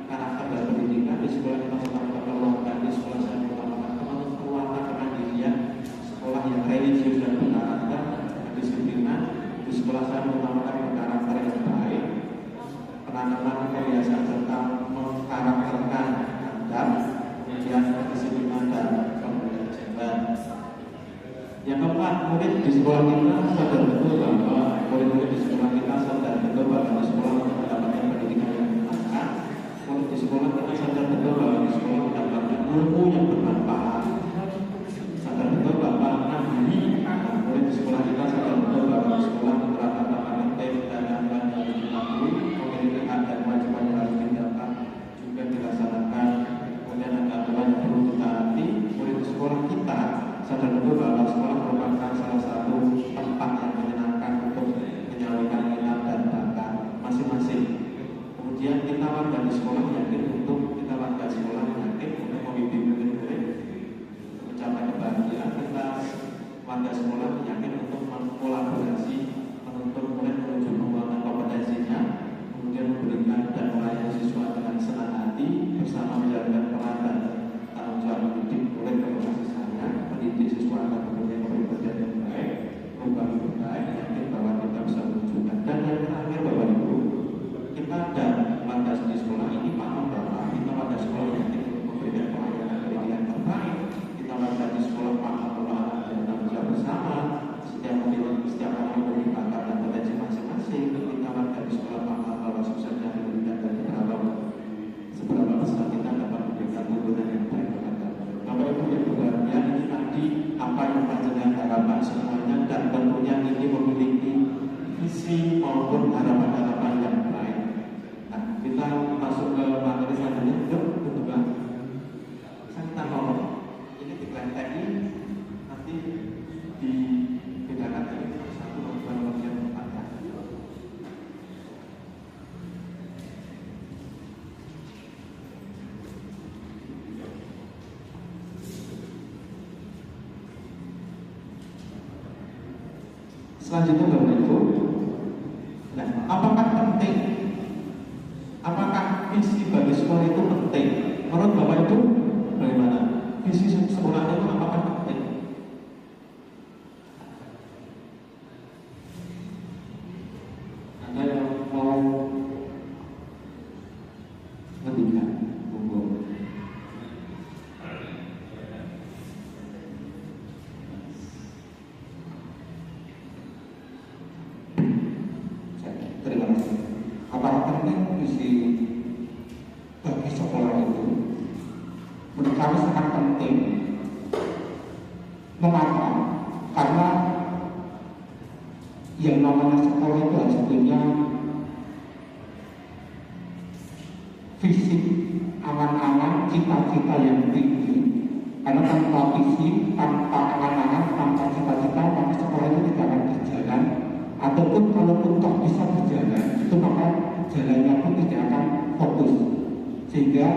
karakter dan pendidikan. Di sekolah kita mengutamakan keluarga. Di sekolah saya mengutamakan keluarga kemandirian. Sekolah yang religius dan berkarakter, kedisiplinan. Di sekolah saya mengutamakan karakter yang baik, penanaman kebiasaan serta mengkarakterkan adab, kemudian kedisiplinan dan pembelajaran. Yang keempat, murid di sekolah kita sadar betul bahwa murid-murid di sekolah kita sadar betul bahwa di sekolah kita mendapatkan pendidikan yang bermanfaat. Murid di sekolah kita sadar betul bahwa di sekolah kita mendapatkan ilmu yang bermanfaat. Sadar betul bahwa murid di sekolah kita sadar betul bahwa di sekolah menerapkan tata tertib dan aturan yang harus dipatuhi, memiliki hak dan kewajiban yang harus didapat juga dilaksanakan. Kemudian ada aturan yang perlu ditaati. Murid di sekolah kita sadar betul bahwa sekolah merupakan salah satu tempat yang menyenangkan untuk menyalurkan minat dan bakat masing-masing. Kemudian kita warga di sekolah yakin untuk membimbing murid-murid mencapai kebahagiaan. Kita warga sekolah yakin untuk mengkolaborasi, menuntun murid menuju pengembangan kompetensinya, kemudian memberikan dan melayani siswa dengan senang hati bersama menjalankan peran dan tanggung jawab mendidik murid berbasis saya, mendidik siswa agar mempunyai kepribadian yang baik, berubah lebih baik, yakin bahwa kita bisa menunjukkan. Dan yang terakhir, Bapak Ibu, kita dan warga di sekolah ini paham bahwa kita warga sekolah yakin untuk memberikan pelayanan pendidikan yang terbaik. Kita warga di sekolah paham bahwa anak dan tanggung jawab bersama. Setiap orang memiliki bakat dan potensi masing-masing. Kita warga di sekolah paham bahwa suksesnya pendidikan dan seberapa besar kita dapat memberikan tuntunan yang baik kepada Bapak Ibu yang berbahagia. Ini tadi apa yang panjenengan harapan semuanya, dan tentunya ini memiliki visi maupun harapan-harapan yang baik. Nah, kita masuk ke materi selanjutnya. Yuk, bentukkan. Saya minta tolong ini dikelentengi, nanti dibedakan dari satu bagian bagian tempatnya. Selanjutnya Bapak Ibu, nah, apakah penting? Apakah visi bagi sekolah itu penting? Menurut Bapak Ibu bagaimana? Visi sekolah itu apakah penting? Ada yang mau ngertikan? Monggo. Terima kasih. Apakah penting visi bagi sekolah itu? Menurut kami sangat penting. Mengapa? Karena yang namanya sekolah itu sebetulnya visi, angan-angan, cita-cita yang tinggi. Karena tanpa visi, tanpa angan-angan, tanpa cita-cita, maka sekolah itu tidak akan berjalan. Ataupun kalaupun toh bisa berjalan, itu maka jalannya pun tidak akan fokus. Sehingga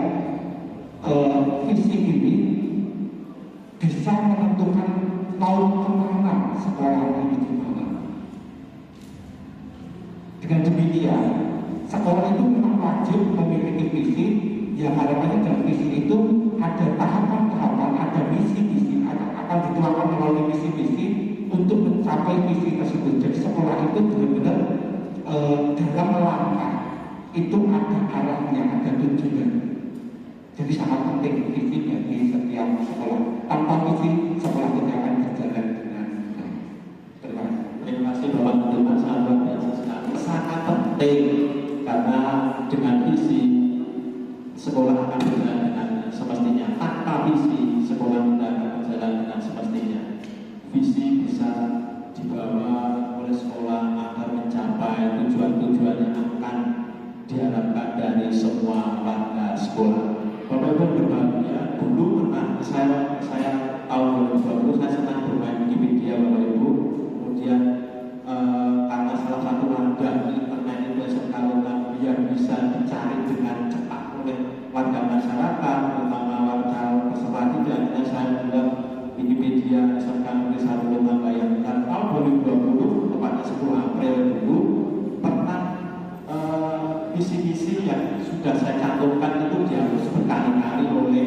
visi ini bisa menentukan tahun kemana sekolah ini dimana. Dengan demikian, sekolah itu memang wajib memiliki visi. Yang harapannya dalam visi itu ada tahapan-tahapan, ada misi-misi, akan dituangkan melalui misi-misi untuk mencapai visi tersebut. Jadi sekolah itu benar-benar dalam melangkah itu ada arahnya, ada tujuan. Jadi sangat penting visi bagi setiap sekolah. Tanpa visi, sekolah tidak akan berjalan dengan baik. Terima kasih Bapak Menteri, sangat luar biasa sekali. Sangat penting karena dengan visi sekolah akan berjalan dengan semestinya. Tanpa visi, sekolah tidak akan berjalan dengan semestinya. Visi bisa dibawa oleh sekolah agar mencapai tujuan-tujuan yang akan diharapkan dari semua warga sekolah. Bapak Ibu berbahagia, dulu pernah saya tahun 2020 saya senang bermain Wikipedia Bapak Ibu. Kemudian karena salah satu warga internet itu sekarang biar bisa dicari dengan cepat oleh warga masyarakat, terutama warga peserta didik, saya bilang Wikipedia misalkan tulisan rumah bayangkan tahun 2020 kepada 10 April dulu pernah visi-visi yang sudah saya cantumkan itu dihapus berkali-kali oleh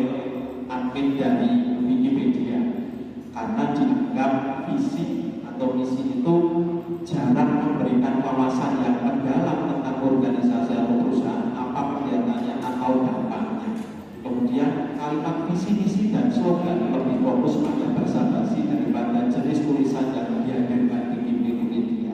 admin dari Wikipedia karena dianggap visi atau misi itu jarang memberikan wawasan yang mendalam tentang organisasi atau perusahaan, apa kegiatannya atau dampaknya. Kemudian kalimat visi-misi dan slogan lebih fokus pada basa-basi daripada jenis tulisan yang dihadirkan di Wikipedia.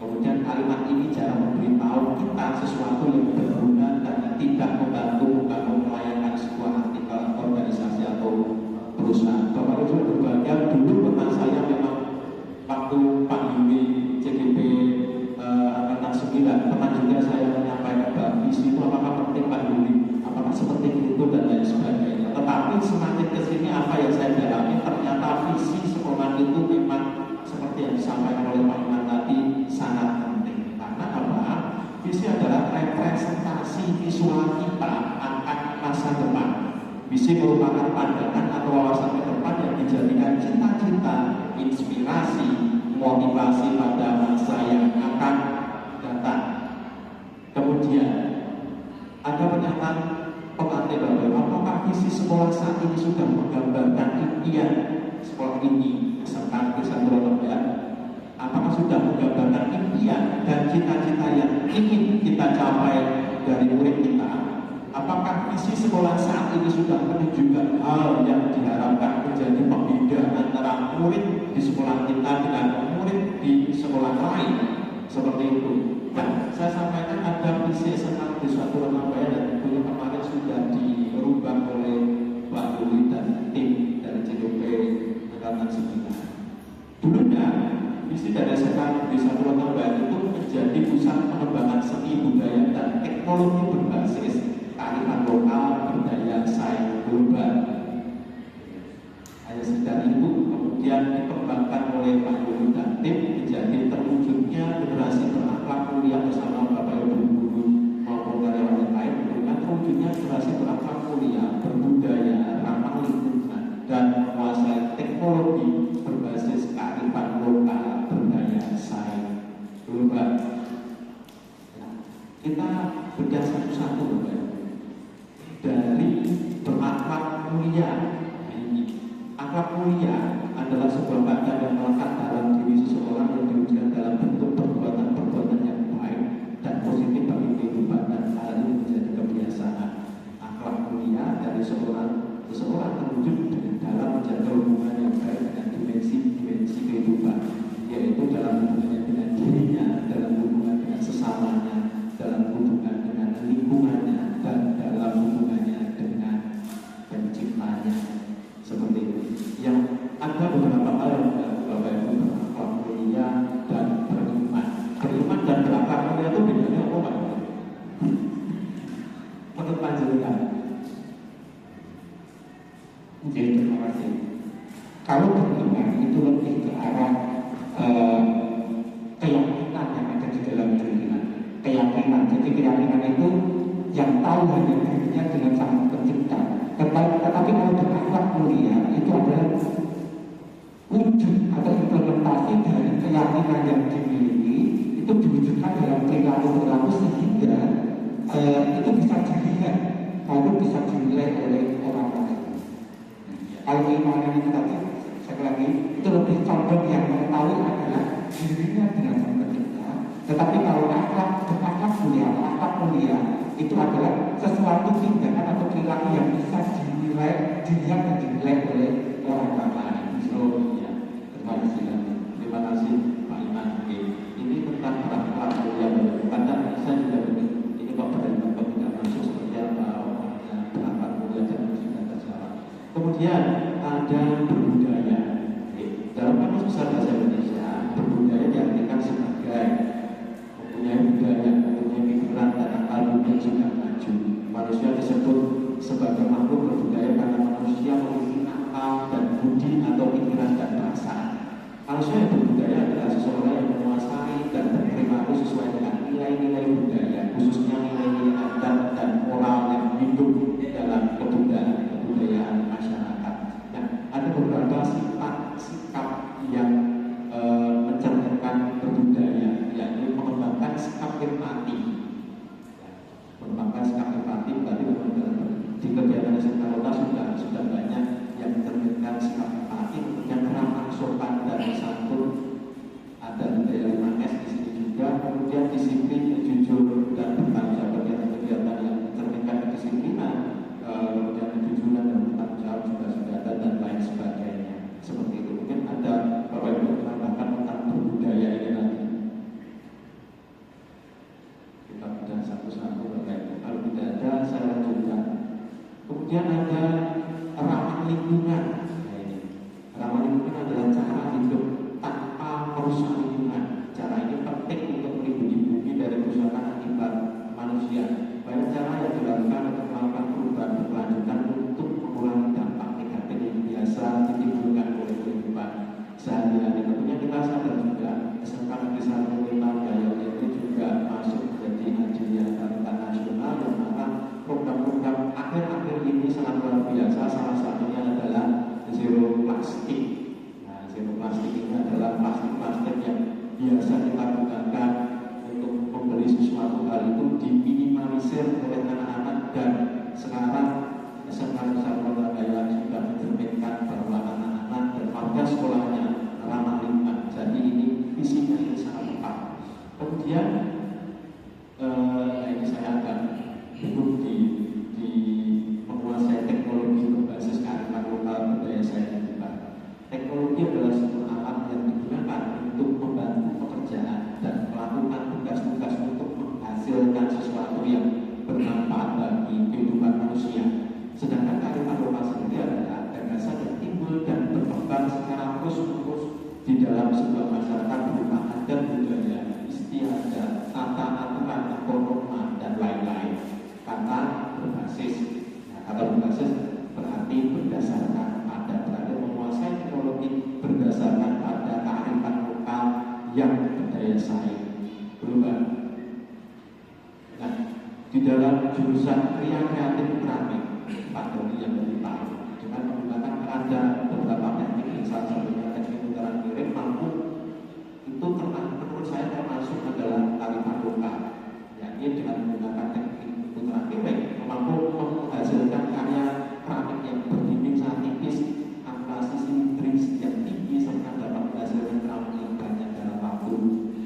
Kemudian kalimat ini jarang memberitahu kita sesuatu yang berguna dan tidak membantu membangun melayani sebuah artikel organisasi atau perusahaan. Bapak Ibu berbahagia, dulu pernah saya memang waktu Pak Yuli CGP Angkatan 9 pernah juga saya menyampaikan bahwa visi itu apakah penting Pak Yuli, apakah seperti itu dan lain sebagainya. Tetapi semakin kesini apa yang saya dalami ternyata visi sekolah itu memang seperti yang disampaikan oleh Pak Iman tadi sangat penting. Karena apa? Visi adalah representasi visual kita akan masa depan. Visi merupakan pandangan atau wawasan ke depan yang dijadikan cita-cita, inspirasi, motivasi pada masa yang akan datang. Kemudian ada pernyataan pengantin Bapak, apakah visi sekolah saat ini sudah menggambarkan impian sekolah ini beserta kesatuan lembaga? Apakah sudah menggambarkan impian dan cita-cita yang ingin kita capai dari murid kita? Apakah visi sekolah saat ini sudah menunjukkan hal yang diharapkan menjadi pembeda antara murid di sekolah kita dengan murid di sekolah lain? Seperti itu. Dan saya sampaikan ada visi SMA di suatu Surabaya dan tentunya kemarin sudah dirubah oleh Pak Yuli dan tim dari CGP Angkatan 9. Dulunya visi dari SMA di suatu Surabaya itu menjadi pusat pengembangan seni budaya dan teknologi berbasis kearifan lokal, budaya, sains global. Hanya sekedar itu kemudian dikembangkan oleh Pak Yuli dan tim menjadi terwujudnya generasi berakhlak mulia bersama Bapak Ibu guru maupun karyawan yang lain, dengan terwujudnya generasi berakhlak mulia, berbudaya, ramah lingkungan dan menguasai teknologi berbasis kearifan lokal, budaya, sains global. Kita bedah satu-satu Bapak. Dari berakhlak mulia. Akhlak mulia adalah sebuah kata yang melekat dalam diri seseorang yang diwujudkan dalam bentuk perbuatan-perbuatan yang baik dan positif bagi kehidupan dan hal ini menjadi kebiasaan. Akhlak mulia dari seseorang terwujud dalam menjaga hubungan yang baik dengan dimensi-dimensi kehidupan, yaitu dalam hubungannya dengan dirinya, dalam hubungan dengan sesamanya, dalam hubungan dengan lingkungannya, dan dalam hubungannya dengan penciptanya. Seperti itu. Yang ada beberapa hal yang Bapak Ibu berakhlak mulia dan beriman tahu hanya dirinya dengan sang pencipta. Tetapi kalau berakhlak mulia itu adalah wujud atau implementasi dari keyakinan yang dimiliki, itu diwujudkan dalam perilaku sehingga itu bisa dilihat maupun bisa dinilai oleh orang lain. Kalau keimanan itu tadi, sekali lagi, itu lebih condong yang mengetahui adalah dirinya dengan sang pencipta. Tetapi kalau berakhlak mulia itu adalah sesuatu tindakan atau perilaku yang bisa dinilai, dilihat dan dinilai oleh orang lain. Ya, terima kasih Pak Iman. Ini tentang berakhlak mulia. Karena saya juga ini Pak Bapak tidak masuk seperti apa berakhlak mulia dan sudah terjawab. Kemudian ada berbudaya. Dalam kamus besar bahasa Indonesia, berbudaya diartikan sebagai mempunyai budaya, mempunyai pikiran dan akal yang sudah maju. Manusia disebut sebagai makhluk berbudaya karena manusia memiliki akal dan budi atau pikiran dan perasaan. Manusia yang berbudaya adalah seseorang yang menguasai dan berperilaku sesuai dengan nilai-nilai budaya, khususnya nilai-nilai adat dan moral yang hidup dalam kebudayaan masyarakat. Nah, ada beberapa sikap yang mencerminkan berbudaya, yaitu mengembangkan sikap empati. Mengembangkan sikap empati berarti di kegiatan SMK sudah banyak yang mencerminkan sikap empati, kemudian ramah sopan dan santun, ada budaya 5S di sini juga, kemudian disiplin, jujur dan bertanggung jawab kegiatan yang mencerminkan kedisiplinan, kemudian kejujuran dan bertanggung jawab juga sudah ada dan lain sebagainya. Seperti itu. Mungkin ada Bapak Ibu menambahkan tentang berbudaya ini nanti. Kita bedah satu-satu Bapak Ibu. Kalau tidak ada, saya lanjutkan. Kemudian ada ramah lingkungan. Nah, ini ramah lingkungan adalah cara hidup tanpa merusak lingkungan. Cara ini penting untuk melindungi bumi dari kerusakan akibat manusia. Banyak cara yang dilakukan untuk melakukan perubahan berkelanjutan untuk mengurangi dampak negatif yang biasa ditimbulkan oleh kehidupan sehari-hari. Tentunya kita sadar juga SMK Negeri 1 Jaya ini juga masuk menjadi ajudan Taruhan Nasional yang mana program-program akhir-akhir ini sangat luar biasa. Salah satunya adalah zero plastik. Nah, zero plastik ini adalah plastik-plastik yang biasa kita gunakan untuk membeli sesuatu hal itu diminimalisir oleh anak-anak, dan sekarang SMK Negeri Jaya sudah mencerminkan bahwa anak-anak dan warga sekolahnya ramah lingkungan. Jadi ini visinya ini sangat tepat. Kemudian ini saya akan duduk di menguasai teknologi berbasis kearifan lokal budaya saya juga. Teknologi adalah sebuah alat yang digunakan untuk membantu pekerjaan dan melakukan tugas-tugas untuk menghasilkan sesuatu yang bermanfaat bagi kehidupan manusia. Sedangkan kearifan lokal sendiri adalah gagasan yang timbul dan berkembang secara terus-menerus di dalam sebuah masyarakat berupa adat budaya, istiadat, tata aturan, norma dan lain-lain. Kata berbasis berarti berdasarkan pada, berarti menguasai teknologi berdasarkan pada kearifan lokal yang berdaya saing global. Nah, di dalam jurusan kreatif keramik, Pak Doni yang lebih tahu, dengan menggunakan ada beberapa teknik, salah satunya teknik putaran piring mampu itu menurut saya termasuk adalah kearifan lokal. Yakni dengan menggunakan teknik putaran piring mampu menghasilkan karya keramik yang berdinding sangat tipis, angka simetris yang tinggi, serta dapat menghasilkan keramik yang banyak dalam waktu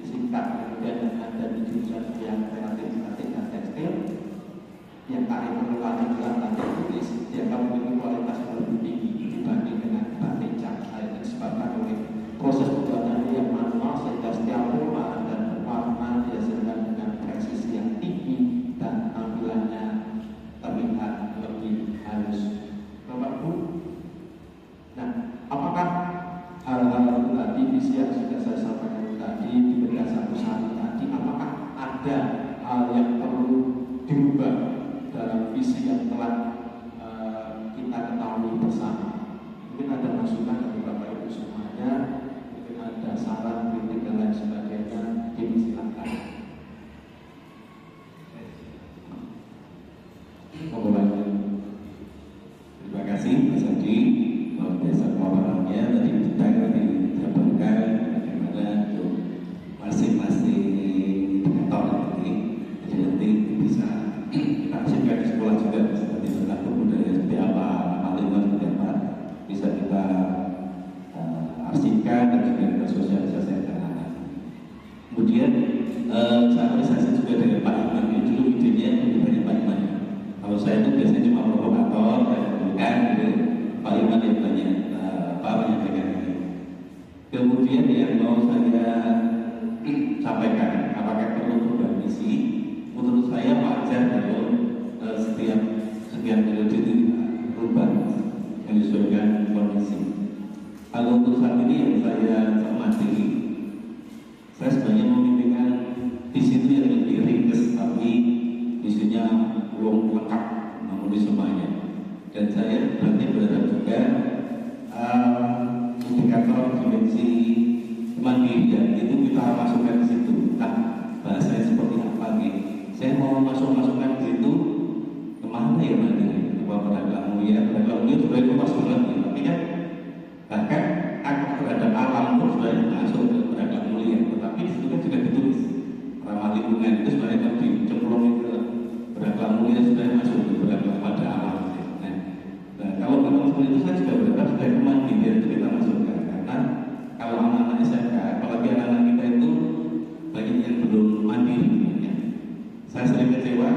singkat. Kemudian yang ada di jurusan yang kreatif dan tekstil, yang kearifan lokalnya adalah batik tulis, dia memiliki kualitas yang lebih tinggi dibanding dengan batik cat. Hal ini disebabkan oleh proses pembuatannya yang manual, sehingga setiap pola dan warna dihasilkan dengan presisi yang tinggi dan tampilannya terlihat lebih halus. Bapak Bu, nah, apakah hal-hal itu tadi, visi yang sudah saya sampaikan tadi, dibedah satu-satu tadi, apakah ada hal yang perlu dirubah dalam visi yang telah kita ketahui bersama? Mungkin ada masukan dari Bapak Ibu semuanya, mungkin ada saran, kritik dan lain sebagainya, dipersilakan. Terima kasih Mas Adi, luar biasa pemaparannya tadi detail dijabarkan bagaimana untuk masing-masing indikator ini. Jadi nanti bisa kita asyikkan di sekolah juga seperti tentang kebudayaan seperti apa, nama lingkungan seperti apa, bisa kita arsipkan dan juga kita sosialisasikan anak-anak. Kemudian saya apresiasi juga dengan Pak Iman, dulu idenya lebih banyak Pak Iman. Kalau saya itu biasanya cuma provokator, saya bukan gitu. Pak Iman yang banyak menyampaikan ini. Kemudian yang mau saya sampaikan, apakah perlu perubahan misi? Menurut saya wajar kalau setiap sekian periode itu berubah menyesuaikan kondisi. Kalau untuk saat ini yang saya cermati, saya sebenarnya memimpikan di situ yang lebih ringkas, tapi isinya belum lengkap memenuhi semuanya. Dan saya berarti berharap juga indikator dimensi kemandirian itu kita masukkan di situ. Nah, bahasanya seperti apa nih? Saya mau masukkan di situ kemana ya mandiri? Apa pedagang mulia? Pedagang mulia sudah itu masuk lagi, tapi kan bahkan akar terhadap alam pun sudah masuk ke pedagang mulia. Tetapi di situ kan juga ditulis ramah lingkungan itu sebenarnya kan dicemplungin ke pedagang mulia sudah masuk ke pedagang pada alam. Nah, kalau memang seperti itu saya juga berharap sudah kemandirian itu kita masukkan, karena kalau anak-anak SMK, apalagi anak-anak kita itu banyak yang belum mandiri. Ya. Saya sering kecewa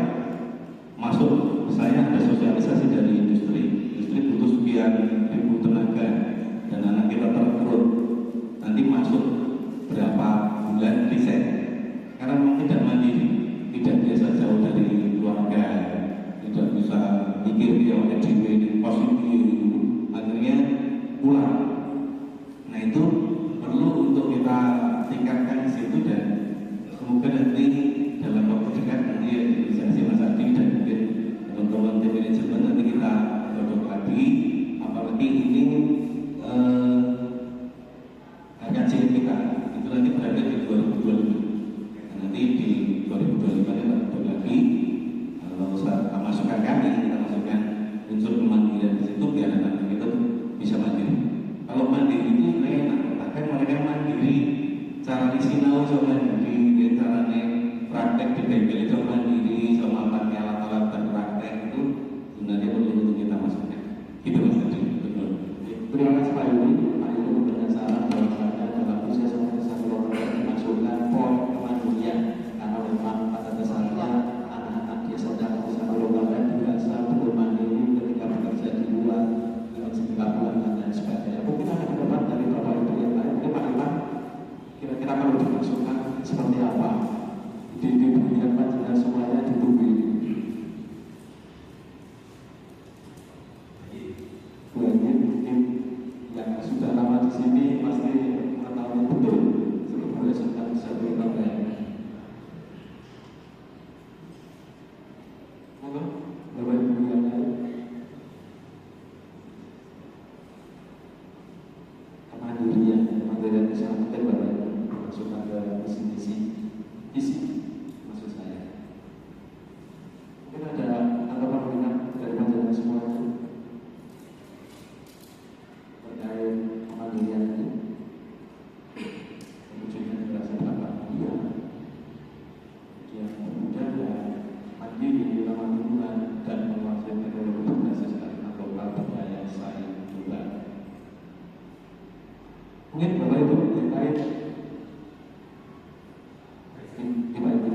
masuk, saya ada sosialisasi dari industri butuh sekian ribu tenaga dan anak kita terpuruk, nanti masuk berapa bulan riset karena memang tidak mandiri, tidak biasa jauh dari keluarga, tidak bisa mikir dia oleh diri di positif, akhirnya pulang. Nah itu perlu untuk kita tingkatkan di situ, dan semoga nanti dalam waktu dekat nanti inisiasi Mas Adi dan mungkin teman-teman tim manajemen nanti kita duduk lagi, apalagi ini hanya ciri kita itu nanti berada di 2025. Nanti di 2025 kita duduk lagi, kalau kita masukkan kita masukkan unsur kemandirian di situ biar anak kita bisa mandiri. Kalau mandiri itu sebenarnya enak, bahkan mereka mandiri cara sinau sama mandiri, caranya praktek di bengkel itu mandiri, sama pakai alat-alat dan praktek itu sebenarnya perlu untuk kita masukkan. Itu Mas Adi. Terima kasih Pak Yudi. Pak Yudi memberikan saran bahwasanya dalam usia sampai satu tahun dimasukkan poin kemandirian, karena memang pada dasarnya anak-anak dia sedang bisa melombakan biasa belum mandiri ketika bekerja di luar dengan singkapuan dan lain sebagainya. Mungkin ada pendapat dari Bapak Ibu yang lain. Mungkin Pak Iman kira-kira kalau dimasukkan seperti apa? Diberikan panjangan semuanya di tubuh ini. Mungkin yang sudah lama di sini pasti mengetahui betul sebetulnya sedang satu tambah. Bapak Ibu yang lain, kemandirian itu sangat penting Bapak Ibu, masukkan ke misi maksud saya. Mungkin ada tanggapan minat dari panjenengan semuanya terkait kemandirian ini. Wujudnya berasal apa? Iya. Yang mudah mandiri dalam lingkungan dan menguasai teknologi berbasis kearifan lokal berdaya saing global. Mungkin Bapak Ibu terkait gimana?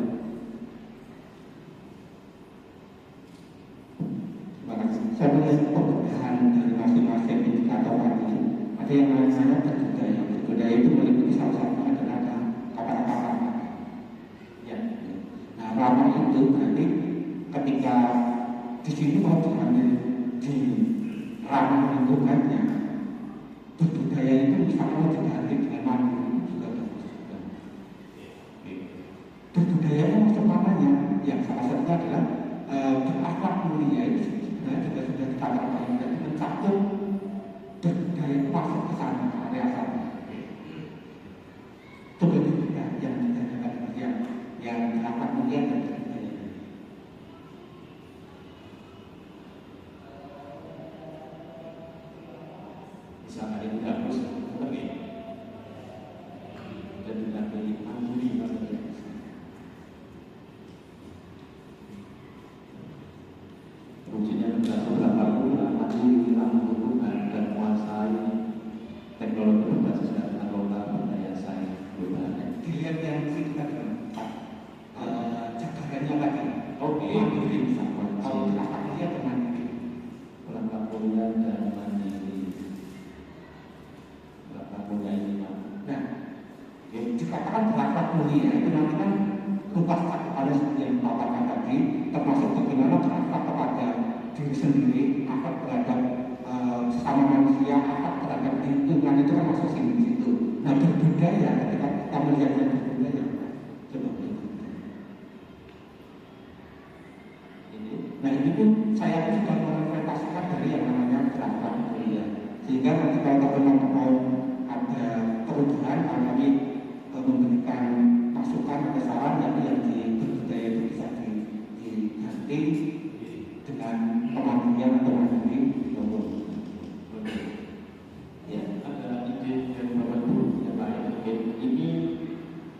Terima kasih. Saya melihat perubahan dari masing-masing indikator tadi. Ada yang namanya berbudaya. Berbudaya itu meliputi salah satunya adalah kata-kata. Ya. Nah, ramah itu berarti ketika di sini mau diambil di ramah lingkungannya, berbudaya itu misalnya diganti dengan mandiri juga bagus juga. Berbudaya itu maksud namanya yang salah satunya adalah berakhlak mulia itu sebenarnya juga sudah dikatakan jadi mencakup berbudaya itu masuk ke sana area sana. Itu berbeda yang ditanyakan yang akhlak mulia dan berbudaya. usaha yang bagus, oke. Dan juga dari mandiri maksudnya. Kuncinya adalah beberapa bulan mandiri dalam membutuhkan dan menguasai teknologi berbasis data lokal berdaya saing global. Dilihat yang kita cakarannya lagi. Oke, mandiri sama. Kalau apa dia mandiri? Perangkat kuliah dan mandiri. Perangkat kuliah ini Nah, dikatakan berangkat kuliah itu nanti kan lupas ada seperti yang Bapak katakan tadi, termasuk bagaimana berangkat kepada diri sendiri, akar terhadap sesama manusia, akar terhadap lingkungan itu kan masuk sini di situ. Nah, berbudaya ketika kita melihat yang berbudaya, coba ini. Nah, ini pun saya juga menginterpretasikan dari yang namanya berangkat kuliah, sehingga nanti kalau teman-teman ada perubahan, kami memberikan masukan atau saran dari yang di berbudaya itu bisa diganti dengan pemandirian atau mandiri. Ya, ada ide dari Bapak Ibu yang lain. Oke, ini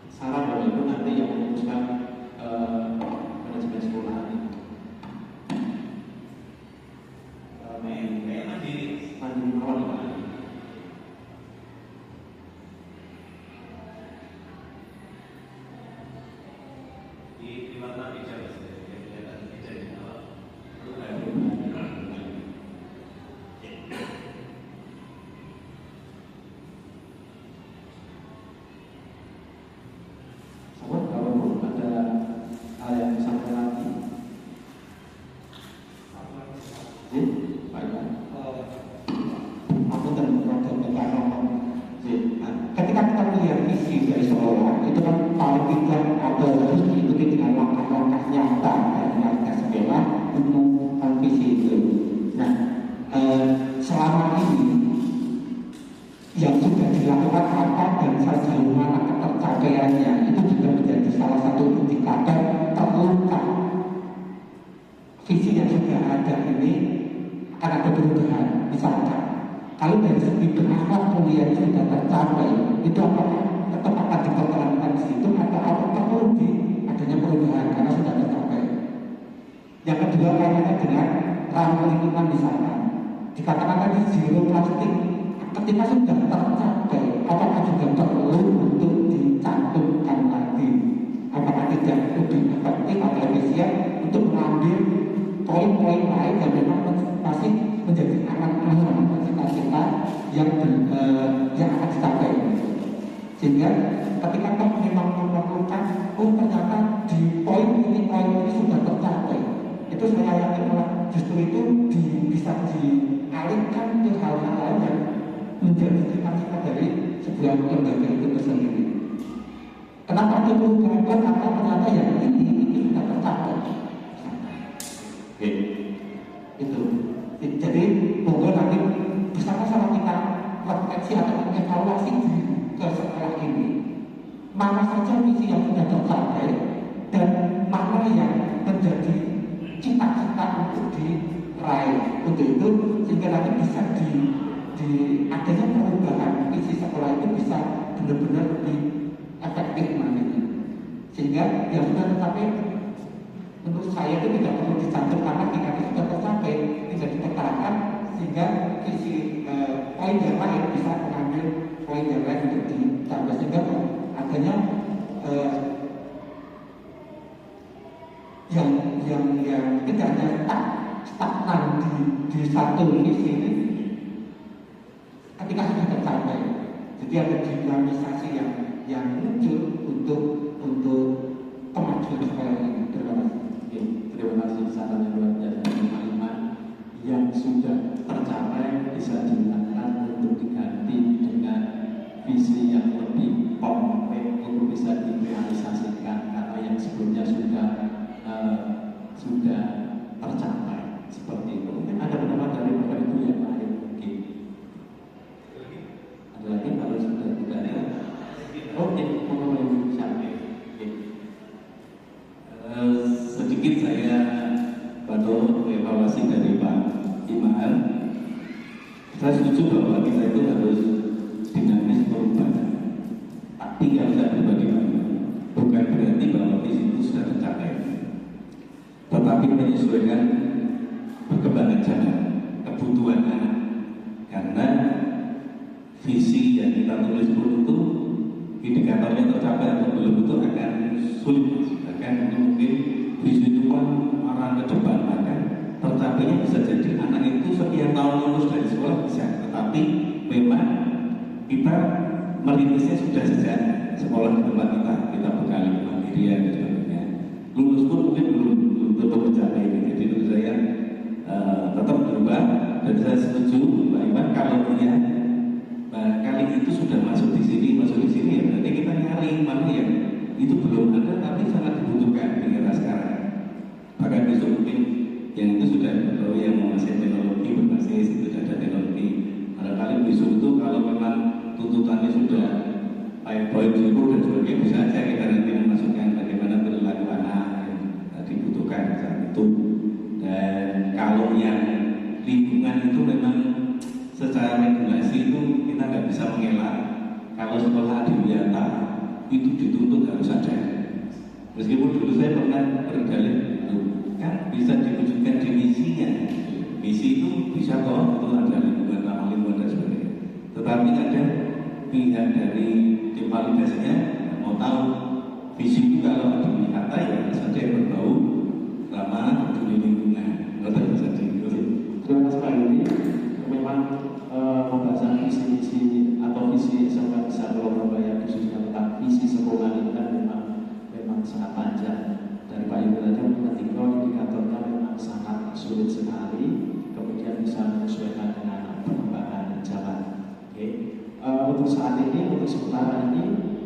saran Bapak Ibu nanti yang memutuskan manajemen sekolah ini. Mandiri awal Pak. Di mana bicara Kalau ada hal yang disampaikan lagi, aku ketika kita melihat visi dari seorang itu kan paling tidak ada harus diikuti dengan langkah-langkah nyata dan langkah sekolah untuk visi itu. Nah, selama ini yang sudah dilakukan apa dan sejauh mana ketercapaiannya itu juga menjadi salah satu indikator terungkap visi yang sudah ada ini akan ada perubahan. Misalkan kalau dari segi berakhlak kuliah sudah tercapai, itu apakah tetap akan dipertahankan di situ atau apakah perlu adanya perubahan karena sudah tercapai? Yang kedua kaitannya dengan ramah lingkungan misalkan, dikatakan tadi zero plastik, ketika sudah tercapai, apakah juga perlu untuk dicantumkan lagi? Apakah tidak lebih efektif atau efisien untuk mengambil poin-poin lain yang memang masih menjadi anak-anak cita-cita yang akan dicapai, sehingga ketika kita memang memerlukan, ternyata di poin ini sudah tercapai, itu saya yakin malah justru itu bisa dialihkan ke hal-hal lain yang menjadi cita-cita dari sebuah lembaga itu tersendiri. Kenapa ada perubahan? Karena ternyata yang ini sudah tercapai. Itu. Jadi monggo nanti bersama-sama kita refleksi atau evaluasi ke sekolah ini, mana saja misi yang sudah tercapai dan mana yang menjadi cita-cita untuk diraih. Untuk itu sehingga nanti bisa adanya perubahan isi sekolah itu bisa benar-benar lebih efektif nantinya, sehingga yang sudah tercapai menurut saya itu tidak perlu dicantumkan lagi karena sudah tercapai, tidak dipertahankan, sehingga isi poin yang lain bisa mengambil poin yang lain untuk ditambah, sehingga adanya yang tidak hanya stagnan di satu visi ini ketika sudah tercapai. Jadi ada dinamisasi yang muncul untuk kemajuan sekolah ini. Terima kasih. Terima kasih saran yang luar biasa dari Pak Iman. Yang sudah tercapai bisa digunakan untuk diganti dengan visi yang lebih konkret untuk bisa direalisasikan karena yang sebelumnya sudah tercapai seperti itu. Mungkin ada pendapat dari Bapak Ibu yang lain mungkin. Ada lagi kalau sudah tidak ada. Oke, mau sampai. Sedikit saya bantu evaluasi dari Pak Iman. Saya setuju bahwa kita itu harus dinamis berubah. Tapi kalau saya pribadi bukan berarti bahwa visi itu sudah tercapai, tetapi menyesuaikan perkembangan zaman, kebutuhan anak. Karena visi yang kita tulis pun itu indikatornya tercapai atau belum itu akan sulit. Bahkan mungkin visi itu kan arah ke depan, maka tercapainya bisa jadi anak itu sekian tahun lulus dari sekolah bisa, tetapi memang kita merintisnya sudah sejak sekolah di tempat kita bekali kemandirian dan sebagainya. Lulus pun mungkin belum tentu mencapai. Jadi itu saya tetap berubah, dan saya setuju Pak Iman kalau punya kali itu sudah masuk di sini ya berarti kita nyari mana yang itu belum ada tapi sangat dibutuhkan di era sekarang. Bahkan besok mungkin yang itu sudah perlu yang menguasai teknologi berbasis itu sudah ada teknologi. Barangkali besok itu kalau memang tuntutannya sudah point zero dan sebagainya bisa saja kita nanti memasukkan bagaimana perilaku anak yang dibutuhkan saat itu. Dan kalau yang lingkungan itu memang secara regulasi itu kita nggak bisa mengelak. Kalau sekolah adiwiyata itu dituntut harus ada. Meskipun dulu saya pernah berdalih kan bisa diwujudkan di misinya. Misi itu bisa kok itu ada lingkungan ramah lingkungan dan sebagainya. Tetapi ada pihak dari tim validasinya mau tahu visi itu kalau adiwiyata ya harus ada yang berbau ramah peduli lingkungan. Nggak bisa diikuti. Terima kasih Pak Yudi. Memang pembahasan visi-visi atau visi SMA Isabel Surabaya khususnya tentang visi sekolah ini kan memang sangat panjang. Dari Pak Yudi tadi mengetika indikatornya memang sangat sulit sekali, kemudian bisa menyesuaikan dengan perkembangan zaman. Untuk saat ini, untuk sementara ini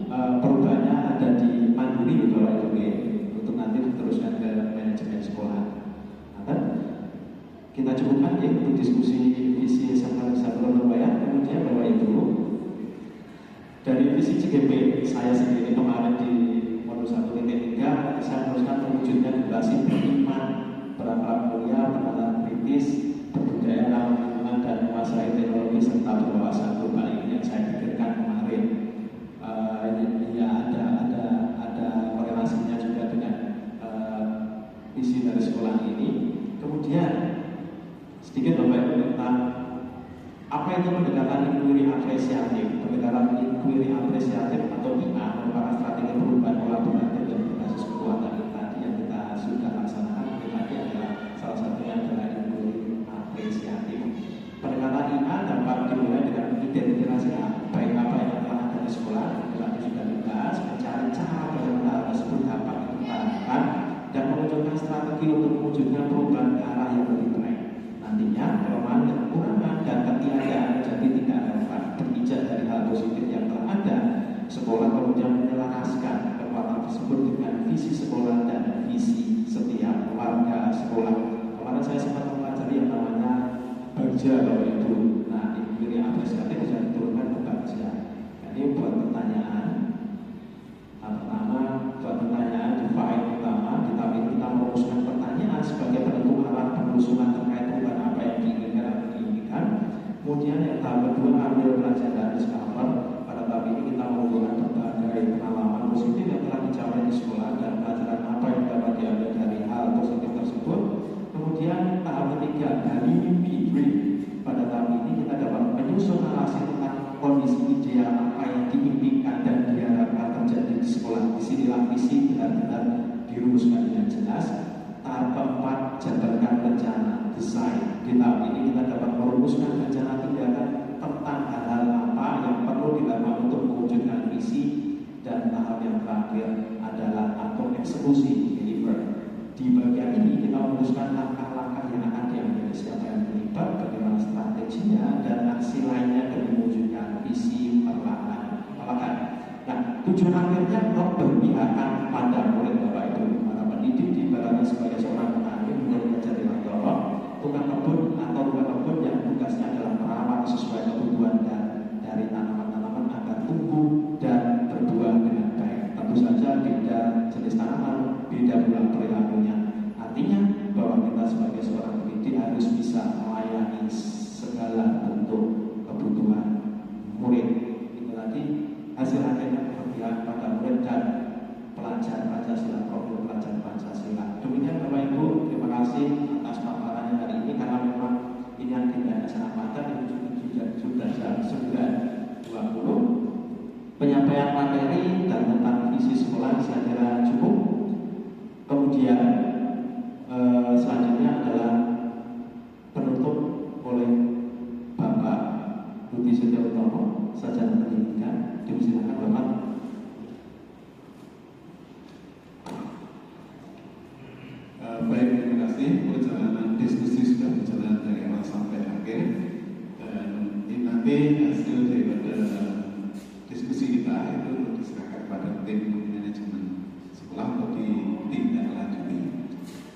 perubahannya ada di Mandiri di bawah itu untuk nanti diteruskan ke manajemen sekolah. Kita cukupkan ya untuk diskusi visi SMA Surabaya. Kemudian Bapak Ibu dari visi CGP saya sendiri kemarin di modul 1.3 saya teruskan mewujudnya generasi beriman, berakhlak mulia, bernalar kritis, berbudaya ramah lingkungan dan menguasai teknologi serta berwawasan global. Ini yang saya pikirkan kemarin. Ya ada korelasinya juga dengan visi dari sekolah ini. Kemudian sedikit Bapak Ibu tentang apa itu pendekatan inquiry apresiatif. Pendekatan inquiry apresiatif atau IA merupakan strategi perubahan kolaboratif yang berbasis kekuatan tadi yang kita sudah laksanakan. Tadi adalah salah satunya adalah inquiry apresiatif. Pendekatan IA dapat dimulai dengan identifikasi baik apa yang telah ada di sekolah, yang sudah dibahas, mencari cara bagaimana hal tersebut dapat dipertahankan dan memunculkan strategi untuk mewujudkan perubahan ke arah yang lebih baik. Nantinya kelemahan dan kekurangan dan ketiadaan jadi tidak relevan. Berijak dari hal positif yang telah ada, sekolah kemudian menyelaraskan kekuatan tersebut dengan visi sekolah dan visi setiap warga sekolah. Kemarin saya sempat mempelajari yang namanya Bagja Bapak Ibu. Nah, ini apresiatif bisa diturunkan ke Bagja. Ini buat pertanyaan. Pertama, buat pertanyaan di file utama kita merumuskan pertanyaan sebagai penentu arah penelusuran terkait perubahan apa yang diinginkan atau diinginkan. Kemudian yang tahap kedua ambil pelajaran dari discover. Pada tahap ini kita mengumpulkan berbagai pengalaman positif yang telah dicapai di sekolah dan pelajaran apa yang dapat diambil dari hal positif tersebut. Kemudian tahap ketiga dari mimpi dream. Pada tahap ini kita dapat menyusun narasi tentang kondisi ideal apa yang diimpikan dan diharapkan terjadi di sekolah. Disinilah visi benar-benar dirumuskan dengan jelas. Tahap keempat jabarkan rencana desain. Di tahap ini kita dapat merumuskan rencana tindakan tentang hal-hal apa yang perlu dilakukan untuk mewujudkan visi. Dan tahap yang terakhir adalah atau eksekusi deliver. Di bagian ini kita merumuskan langkah-langkah yang akan diambil, siapa yang terlibat, bagaimana strateginya, dan aksi lainnya demi mewujudkan visi perlahan. Nah, tujuan akhirnya berpihakan pada murid Bapak Ibu. Para pendidik diibaratkan sebagai seorang petani mulai belajar di Mandoro, tukang kebun atau tukang kebun yang tugasnya adalah merawat sesuai kebutuhan dan dari tanaman-tanaman agar tumbuh dan berbuah dengan baik. Tentu saja beda jenis tanaman, beda pula perilakunya. Artinya bahwa kita sebagai seorang pendidik harus bisa melayani segala bentuk hasil akhirnya keberpihakan pada murid dan pelajar Pancasila, profil pelajar Pancasila. Demikian Bapak Ibu, terima kasih atas paparannya hari ini, karena memang ini yang tidak sangat padat, ini sudah jam 9.20. Penyampaian materi dan tentang visi sekolah saya kira cukup. Kemudian selanjutnya adalah penutup oleh Bapak Budi Setiautomo, Sarjana Pendidikan. Dipersilakan Bapak. Baik, terima kasih. Perjalanan diskusi sudah berjalan dari awal sampai akhir, dan ini nanti hasil daripada diskusi kita itu diserahkan pada tim manajemen sekolah untuk ditindaklanjuti.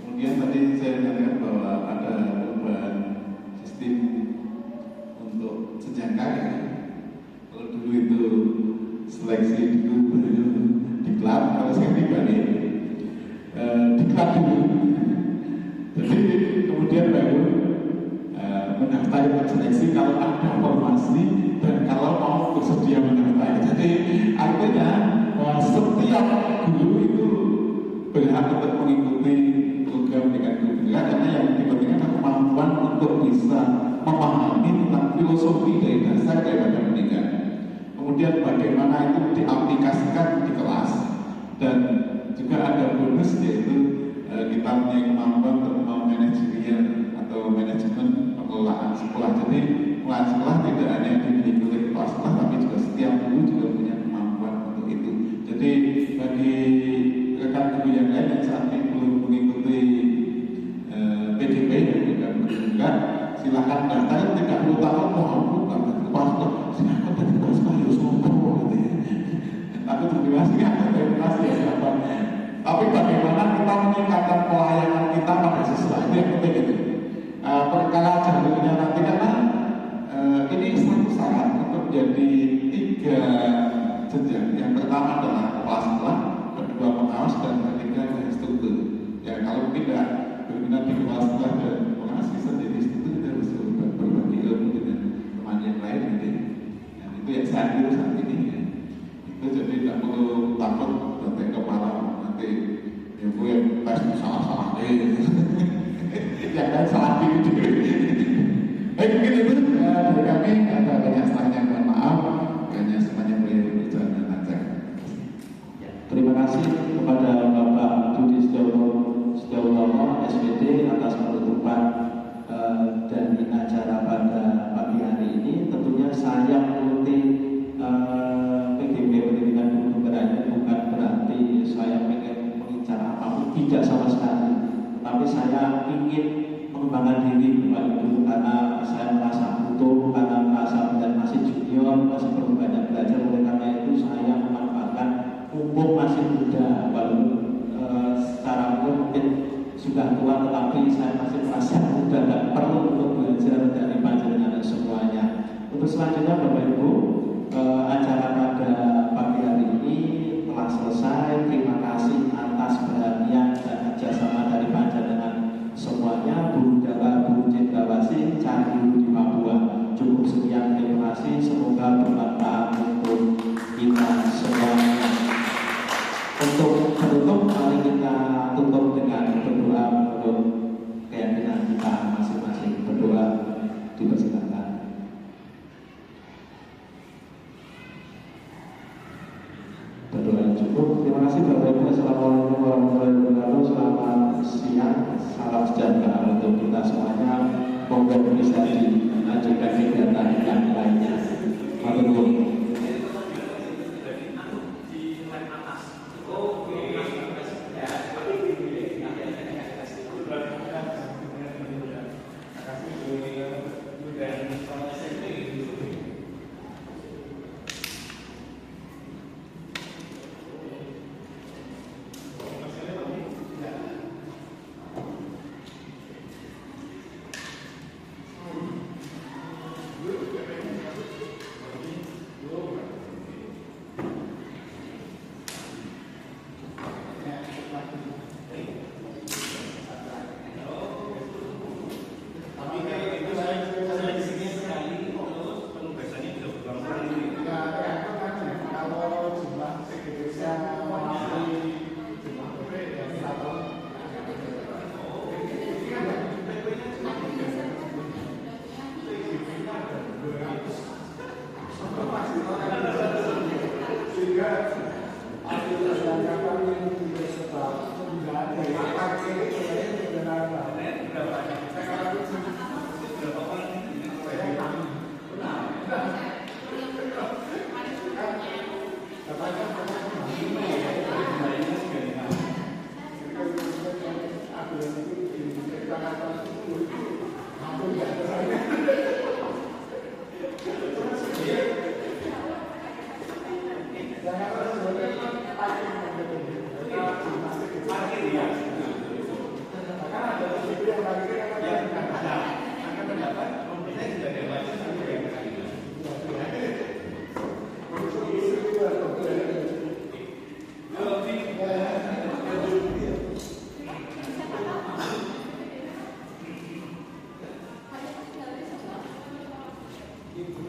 Kemudian tadi saya katakan bahwa ada perubahan sistem untuk jenjang ya. Kalau dulu itu seleksi dulu diklat, kalau saya pribadi diklat dulu. Jadi kemudian baru mendaftar untuk seleksi kalau ada formasi dan kalau mau bersedia mendaftar. Jadi artinya setiap guru itu berhak untuk mengikuti program dengan guru, karena yang dipentingkan adalah kemampuan untuk bisa memahami tentang filosofi dari dasar daripada pendidikan. Kemudian bagaimana itu diaplikasikan di kelas, dan juga ada bonus yaitu kita punya kemampuan untuk memanajerial atau manajemen pengelolaan sekolah. Jadi pengelolaan sekolah tidak hanya dimiliki oleh kepala sekolah, tapi juga setiap guru juga punya kemampuan untuk itu. Jadi bagi rekan guru yang lain yang saat ini belum mengikuti PDP dan juga berguna, silakan daftar. Tidak perlu tahu mau kepala sekolah, silakan dari kepala sekolah harus ngomong gitu ya. Tapi terima kasih ya siapa. Tapi bagaimana kita meningkatkan pelayanan kita pada siswa, itu yang penting itu. Perkara jalurnya nanti, karena ini satu syarat untuk menjadi 3 jenjang. Yang pertama adalah kepala sekolah, kedua pengawas, dan ketiga adalah instruktur. Ya kalau tidak berminat di kepala sekolah dan pengawas, bisa jadi instruktur, kita harus berbagi ilmu dengan teman yang lain gitu. Dan itu yang saya kira saat ini ya. Itu jadi tidak perlu takut sampai kepala nanti ibu yang tes salah-salah deh. Yang lain salah diri. Baik, mungkin itu dari kami. Ada banyak salahnya, mohon maaf. Hanya semuanya boleh berjalan dengan lancar. Terima kasih kepada Bapak Budi Setiautomo SPD atas penutupan dari acara pada pagi hari ini. Tentunya saya mengikuti PGB Pendidikan Guru Penggerak bukan berarti saya pengen mengincar apapun, tidak sama sekali. Tapi saya ingin mengembangkan diri Bapak Ibu, karena saya merasa butuh, karena merasa dan masih junior, masih perlu banyak belajar. Oleh karena itu saya memanfaatkan mumpung masih muda, walaupun secara umur mungkin sudah tua, tetapi saya masih merasa muda dan perlu untuk belajar dari panjenengan semuanya. Untuk selanjutnya Bapak Ibu, acara pada pagi hari ini telah selesai. Terima kasih atas perhatian dan kerjasama dari panjenengan semuanya. Bu Jawa, Bu Cendrawasih, Cari Guru di Papua. Cukup sekian, terima kasih. Semoga bermanfaat untuk kita semuanya. Untuk penutup, mari kita tutup dengan berdoa menurut keyakinan kita masing-masing. Berdoa, dipersilakan. Berdoa cukup. Terima kasih Bapak Ibu. Assalamualaikum warahmatullahi wabarakatuh. Selamat siang. Salam sejahtera untuk kita semuanya. Moga bisa dilanjutkan kegiatan yang lainnya. Matur. Ibu